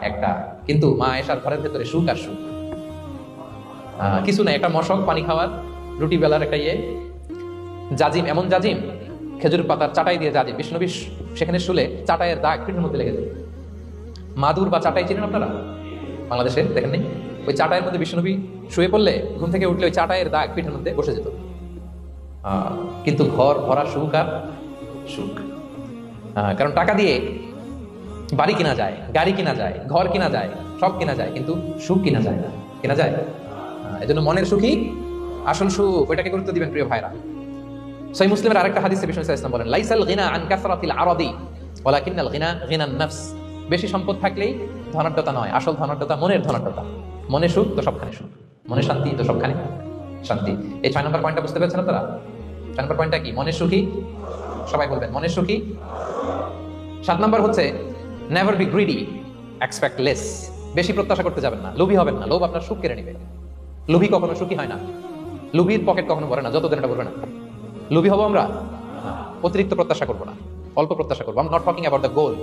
1টা। কিন্তু মা আয়েশার ঘরের ভেতরে সুখ আর সুখ, কিছু নাই। একটা মশক, পানি খাওয়ার, রুটি বেলার একটা জাজিম, এমন জাজিম, খেজুর পাতার চাটাই দিয়ে জাজিম। বিষ্ণুবী সেখানে শুলে চাটাইয়ের দাগ পিঠের মধ্যে লেগে যেত। মাদুর বা চাটাই চিনেন আপনারা? বাংলাদেশে দেখেন নেই? ওই চাটাইয়ের মধ্যে বিষ্ণুবী শুয়ে পড়লে, ঘুম থেকে উঠলে ওই চাটাইয়ের দাগ পিঠের মধ্যে বসে যেত। কিন্তু ঘর ভরা সুখ আর সুখ। কারণ টাকা দিয়ে বাড়ি কিনা যায়, গাড়ি কিনা যায়, ঘর কিনা যায়, সব কিনা যায়, কিন্তু সুখ কিনা যায় না। কিনা যায়? এজন্য মনের সুখই আসল সুখ, ওইটাকে গুরুত্ব দিবেন প্রিয় ভাইরা। সহিহ মুসলিমের আরেকটা হাদিসে বিষ্ণু সাল্লাল্লাহু আলাইহি ওয়াসাল্লাম বলেন লাইসাল গিনা আন কাসরাতিল আরাদি ওয়ালাকিন্নাল গিনা গিনান নাফস। বেশি সম্পদ থাকলেই ধনাঢ্যতা নয়, আসল ধনাঢ্যতা মনের ধনাঢ্যতা। মনে সুখ তো সবখানে সুখ, মনে শান্তি তো সবখানে শান্তি। এই 6 নম্বর পয়েন্টটা বুঝতে পেরেছেন আপনারা? 6 নম্বর পয়েন্টটা কি? মনে সুখী, সবাই বলবেন মনে সুখী। 7 নম্বর হচ্ছে never be greedy, expect less. বেশি প্রত্যাশা করতে যাবেন না, লোভী হবেন না, লোভ আপনার সুখ কেড়ে নেবে। লোভী কখনো সুখী হয় না, লোভীর পকেট কখনো ভরে না যতদিন এটা ভরবে না। লোভী হবো আমরা, অতিরিক্ত প্রত্যাশা করবো না, অল্প প্রত্যাশা করবো। I'm not talking about the goal.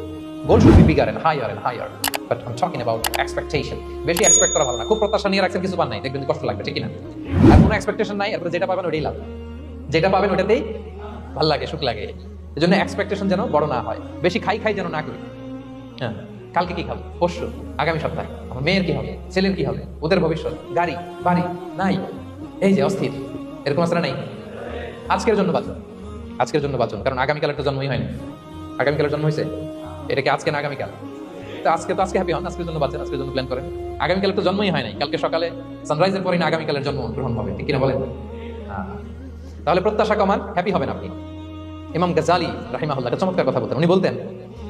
Goal should be bigger and higher. But I'm talking about expectation. বেশি এক্সপেক্ট করা ভালো না। খুব প্রত্যাশা নিয়ে রাখছেন, কিছু পান নাই, দেখবেন কষ্ট লাগবে, ঠিক না? আর কোনো এক্সপেকটেশন নাই, এরপরে যেটা পাবেন ওটাই লাভ। যেটা পাবেন ওটাতেই ভালো লাগে, সুখ লাগে। এই জন্য এক্সপেকটেশন যেন বড় না হয়। বেশি খাই যেন না করি। হ্যাঁ, কালকে কি খাবো, পরশু, আগামী সপ্তাহে আমার মেয়ের কি হবে, ছেলের কি হবে, ওদের ভবিষ্যৎ, গাড়ি বাড়ি নাই, এই যে অস্থির, এরকম আসলে নাই। আজকের জন্য বাঁচুন, কারণ আগামীকালের তো জন্মই হয়নি। আগামীকালের জন্ম হয়েছে, এটা কি আজকে না আগামীকাল? তো আজকে হ্যাপি হন, আজকের জন্য বাঁচেন, আজকের জন্য প্ল্যান করেন। আগামীকালের তো জন্মই হয় নাই, কালকে সকালে সানরাইজের পরে না আগামীকালের জন্ম গ্রহণ হবে, ঠিক কিনা বলেন? তাহলে প্রত্যাশা কমান, হ্যাপি হবেন আপনি। ইমাম গাজ্জালি রাহিমাহুল্লাহ একটা চমৎকার কথা বলতেন। উনি বলতেন,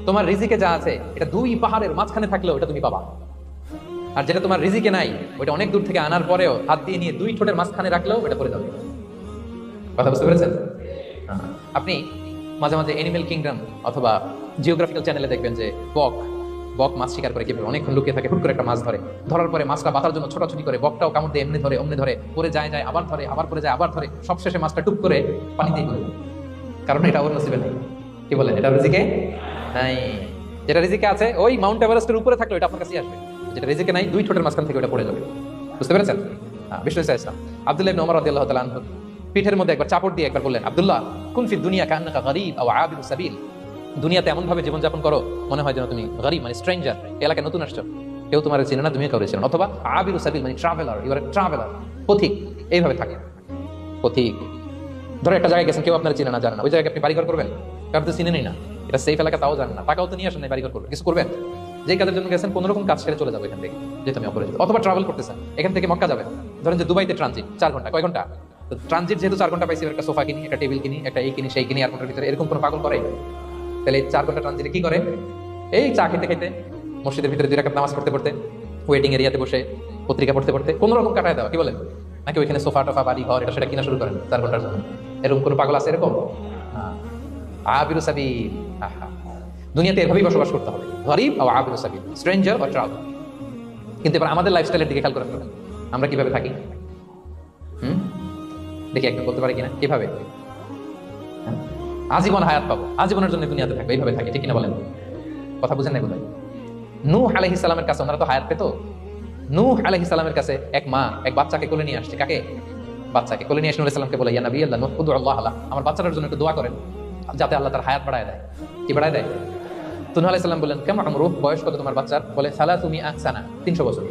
তোমার রিজিকে যা আছে এটা 2 পাহাড়ের মাঝখানে থাকলেও এটা তুমি পাবা, আর যেটা তোমার রিজিকে নাই ওটা অনেক দূর থেকে আনার পরেও হাত দিয়ে নিয়ে 2 ঠোঁটের মাঝখানে রাখলেও এটা পড়ে যাবে। কথা বুঝতে পেরেছেন? আপনি মাঝে মাঝে অ্যানিমেল কিংডম অথবা জিওগ্রাফিক্যাল চ্যানেলে দেখবেন যে বক মাছ শিকার করে কিভাবে অনেকক্ষণ লুকিয়ে থাকে, হুট করে একটা মাছ ধরার পরে মাছটা বাঁচার জন্য ছোটাছুটি করে, বকটাও কামড় দিয়ে এমনি ধরে পরে যায় আবার ধরে, আবার পরে যায় আবার ধরে, সবশেষে মাছটা টুপ করে পানিতেই পড়ে। কারণ এটা ওর নসিবে নাই। কি বলেন? এটা রিজিকে নাই। যেটা রিজিকে আছে ওই মাউন্ট এভারেস্টের উপরে থাকলে এটা আপনার কাছেই আসবে, যেটা রিজিকে নাই 2 ঠোঁটের মাঝখান থেকে ওটা পড়ে যাবে। বুঝতে পেরেছেন? বিষ্ণু ইসলাম আব্দুল্লাহ ইবনে ওমর রাদিয়াল্লাহু তাআলা আনহু পিঠের মধ্যে একবার চাপড় দিয়ে একবার বললেন, আব্দুল্লাহ কুন ফি দুনিয়া কান্নাকা গরীব আও আবিরুস সাবিল। দুনিয়াতে এমন ভাবে জীবনযাপন করো মনে হয় যেন তুমি গরীব মানে স্ট্রেঞ্জার, এলাকায় নতুন আসছো, কেউ তোমার চেনে না, তুমি কাউরে চেনো না। অথবা আবিরুস সাবিল মানে traveller, you are a traveller, পথিক। এইভাবে থাকে পথিক। ধরো একটা জায়গায় গেছেন, কেউ আপনার চেনে না, জানে না, ওই জায়গায় আপনি বাড়িঘর করবেন? কারণ তো চিনেনই না, এটা সেফ এলাকা তাও জানেন না, টাকাও তো নিয়ে আসেন না, বাড়িঘর করবেন, কিছু করবেন? যে কাজের জন্য গেছেন কোনো রকম কাজ ছেড়ে চলে যাবো এখান থেকে, যেহেতু আমি অপরিচিত। অথবা ট্রাভেল করতেছেন, এখান থেকে মক্কা যাবেন, ধরেন যে দুবাইতে ট্রানজিট 4 ঘন্টা, কয় ঘন্টা ট্রানজিট? যেহেতু 4 ঘন্টা পাইছি, একটা সোফা কিনি, একটা টেবিল কিনি, একটা এই কিনি সেই কিনি এয়ারপোর্টের ভিতরে, এরকম কোনো পাগল করে? তাহলে এই 4 ঘন্টা ট্রানজিটে কি করে? এই চা খেতে মসজিদের ভিতরে 2 রাকাত নামাজ পড়তে ওয়েটিং এরিয়াতে বসে পত্রিকা পড়তে কোনো রকম কাটায় দেওয়া, কি বলেন? নাকি ওইখানে সোফা টোফা বাড়ি ঘর এটা সেটা কিনা শুরু করেন 4 ঘন্টার জন্য? এরকম কোনো পাগল আছে এরকম? আবিরু সাবিল। দুনিয়াতে এভাবেই বসবাস করতে হবে, গরীব ও আবিরু সাবিল, স্ট্রেঞ্জার ও ট্রাভেলার। কিন্তু এবার আমাদের লাইফস্টাইলের দিকে খেয়াল করে ফেলেন, আমরা কিভাবে থাকি? দেখি একদম বলতে পারি কিনা কিভাবে? আজীবন হায়াত পাবো, আজীবনের জন্য দুনিয়াতে থাকবো, এইভাবে থাকি, ঠিক কিনা বলেন? কথা বুঝেন নাই বোধহয়? নূহ আলাইহিস সালামের কাছে ওনারা তো হায়াত পেত। নূহ আলাইহিস সালামের কাছে এক মা এক বাচ্চাকে কোলে নিয়ে আসছে। কাকে? বাচ্চাকে কোলে নিয়ে এসে নূহ আলাইহিস সালামকে বলে, ইয়া নবী আল্লাহ, নূহ উদুল্লাহ আলা, আমার বাচ্চাটার জন্য একটু দোয়া করেন যাতে আল্লাহ তার হায়াত বাড়ায় দেয়। কি বাড়ায় দেয়? তো নূহ আলাইহিস সালাম বললেন, কেমন আমরুহ, বয়স কত তোমার বাচ্চার? বলে, সালাতুমি আহসানা, 300 বছর।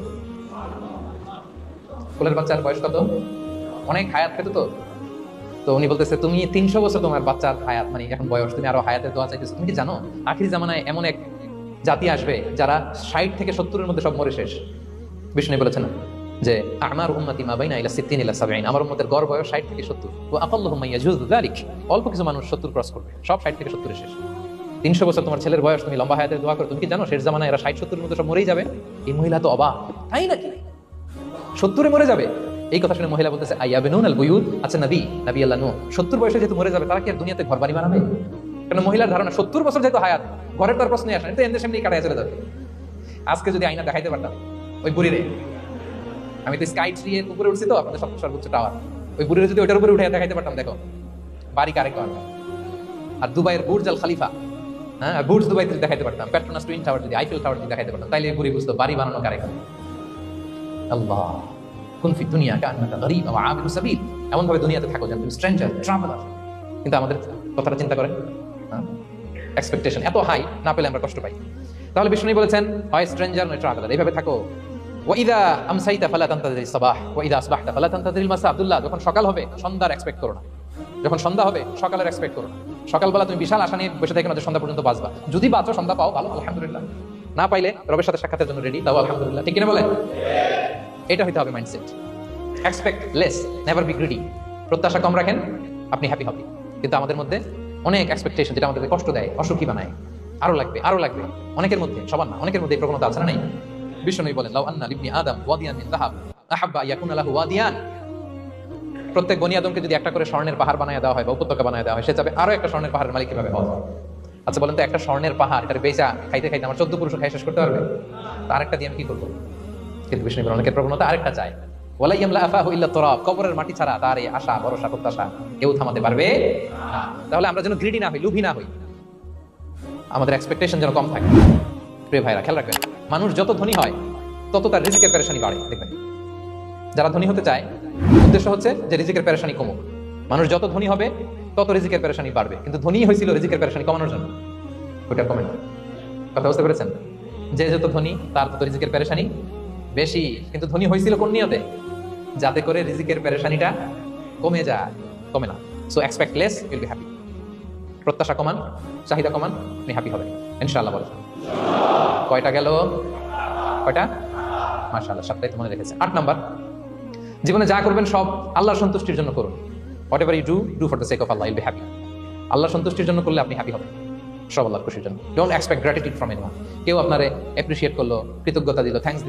কোলের বাচ্চার বয়স কত? অনেক হায়াত পেত তো। তো উনি বলতেছে, তুমি 300 বছর তোমার বাচ্চার হায়াত, মানে এখন বয়স, তুমি আরো হায়াতের দোয়া চাইতেছো। তুমি কি জানো আখিরি জামানায় এমন এক জাতি আসবে যারা 60 থেকে 70-এর মধ্যে সব মরে শেষ? বিষ্ণু বলেছেন যে আমার উম্মতি মা বাইনা ইলা 60 ইলা 70, আমার উম্মতের গড় বয়স 60 থেকে 70। ওয়া আকাল্লুহুম ইয়াজুযু যালিক, অল্প কিছু মানুষ 70 ক্রস করবে, সব 60 থেকে 70-এ শেষ। 300 বছর তোমার ছেলের বয়স, তুমি লম্বা হায়াতের দোয়া করো। তুমি কি জানো শেষ জামানায় এরা 60-70-এর মধ্যে সব মরেই যাবে? এই মহিলা তো অবাক, তাই নাকি 70-এ মরে যাবে? এই কথা শুনে মহিলা বলতেছে, আইয়াবিনুন আল বুয়ুত, আচ্ছা নবী আল্লাহ নূহ 70 বয়সে যেহেতু মরে যাবে, তারা কি আর দুনিয়াতে ঘর বাড়ি বানাবে? কারণ মহিলার ধারণা 70 বছর যেহেতু হায়াত, ঘরের তার প্রশ্নই আসে না, এটা এমনি সেমনি কাটায় চলে যাবে। আজকে যদি আয়না দেখাইতে পারতাম ওই বুড়িরে, আমি তো স্কাই ট্রি এর উপরে উঠছি তো, আপনাদের সবচেয়ে সর্বোচ্চ টাওয়ার, ওই বুড়িরে যদি ওইটার উপরে উঠে দেখাইতে পারতাম, দেখো বাড়ি কারে কর। আর দুবাইয়ের বুর্জ আল খলিফা, হ্যাঁ, বুর্জ দুবাইতে দেখাইতে পারতাম, পেট্রোনাস টুইন টাওয়ার যদি, আইফেল টাওয়ার যদি দেখাইতে পারতাম, তাইলে বুড়ি বুঝতো বাড়ি বানানো কারে কর। আল্লাহ, কুন ফি দুনিয়া কান্নাকা গরীব আও আবিরু সাবিল, এমন ভাবে দুনিয়াতে থাকো যেন তুমি স্ট্রেঞ্জার, ট্রাভেলার। কিন্তু আমাদের কথাটা চিন্তা করেন, এক্সপেকটেশন এত হাই, না পেলে আমরা কষ্ট পাই। তাহলে বিষ্ণু বলেছেন, হয় স্ট্রেঞ্জার নয় ট্রাভেলার, এইভাবে থাকো। ওয়াইদা আমসাইতা ফালা তানতাযিরিস সাবাহ ওয়াইদা আসবাহতা ফালা তানতাযিরিল মাসা। আব্দুল্লাহ, যখন সকাল হবে সন্ধ্যার এক্সপেক্ট করো না, যখন সন্ধ্যা হবে সকালের এক্সপেক্ট করো না। সকালবেলা তুমি বিশাল আশা নিয়ে বসে থেকে না যে সন্ধ্যা পর্যন্ত বাঁচবা। যদি বাঁচো, সন্ধ্যা পাও, ভালো, আলহামদুলিল্লাহ। না পাইলে রবের সাথে সাক্ষাতের জন্য রেডি, তাও আলহামদুলিল্লাহ, ঠিক কিনা বলেন? এটা হইতে হবে mindset. Expect less, never be greedy. প্রত্যাশা কম রাখেন, আপনি হ্যাপি হবেন। কিন্তু আমাদের মধ্যে অনেক এক্সপেকটেশন, যেটা আমাদেরকে কষ্ট দেয়, অসুখী বানায়। আরো লাগবে, আরো লাগবে। অনেকের মধ্যে, সবার না, অনেকের মধ্যে এই প্রবণতা আছে না নাই? বিশ্বনবী বলেন, লাউ আন্না লিবনি আদম ওয়াদিয়ান মিন যাহাব আহাব্বা ইয়াকুনা লাহু ওয়াদিয়ান। প্রত্যেক বনি আদমকে যদি একটা করে স্বর্ণের পাহাড় বানায় দেওয়া হয় বা উপত্যকা বানায় দেওয়া হয়, সে চাবে আরো একটা স্বর্ণের পাহাড়ের মালিক কিভাবে হওয়া যায়। আচ্ছা বলেন তো, একটা স্বর্ণের পাহাড় এটা বেচা খাইতে খাইতে আমার 14 পুরুষ খাই শেষ করতে পারবে? তো আরেকটা দিয়ে আমি কি করবো? কিন্তু বিষ্ণু অনেকের প্রবণতা আরেকটা চায়, ওয়ালা ইয়ামলা আফাহু ইল্লা তুরাব, কবরের মাটি ছাড়া তার এই আশা ভরসা প্রত্যাশা কেউ থামাতে পারবে না। তাহলে আমরা যেন গ্রিডি না হই, লুভি না হই, আমাদের এক্সপেকটেশন যেন কম থাকে। প্রিয় ভাইরা, খেয়াল রাখবেন, মানুষ যত ধনী হয় তত তার রিজিকের পেরেশানি বাড়ে। দেখবেন, যারা ধনী হতে চায় উদ্দেশ্য হচ্ছে যে রিজিকের পেরেশানি কমুক। মানুষ যত ধনী হবে তত রিজিকের পেরেশানি বাড়বে, কিন্তু ধনী হয়েছিল রিজিকের পেরেশানি কমানোর জন্য। ওইটা কমে না। কথা বুঝতে পেরেছেন? যে যত ধনী তার তত রিজিকের পেরেশানি বেশি, কিন্তু ধনী হয়েছিল কোন নিয়তে? যাতে করে রিজিকের পেরেশানিটা কমে যায়, কমে না। So expect less, will be happy. প্রত্যাশা কমান, চাহিদা কমান, আপনি হ্যাপি হবেন ইনশাআল্লাহ। বলেন কয়টা গেল? কয়টা? মাশাআল্লাহ, 7টাই তো মনে রেখেছেন। 8 নাম্বার, জীবনে যা করবেন সব আল্লাহর সন্তুষ্টির জন্য করুন। Whatever you do for the sake of Allah, you'll be happy. আল্লাহর সন্তুষ্টির জন্য করলে আপনি হ্যাপি হবেন, সব আল্লাহর খুশির জন্য। Don't expect gratitude from anyone. কেউ আপনারে অ্যাপ্রিশিয়েট করলো, কৃতজ্ঞতা দিল, থ্যাঙ্কস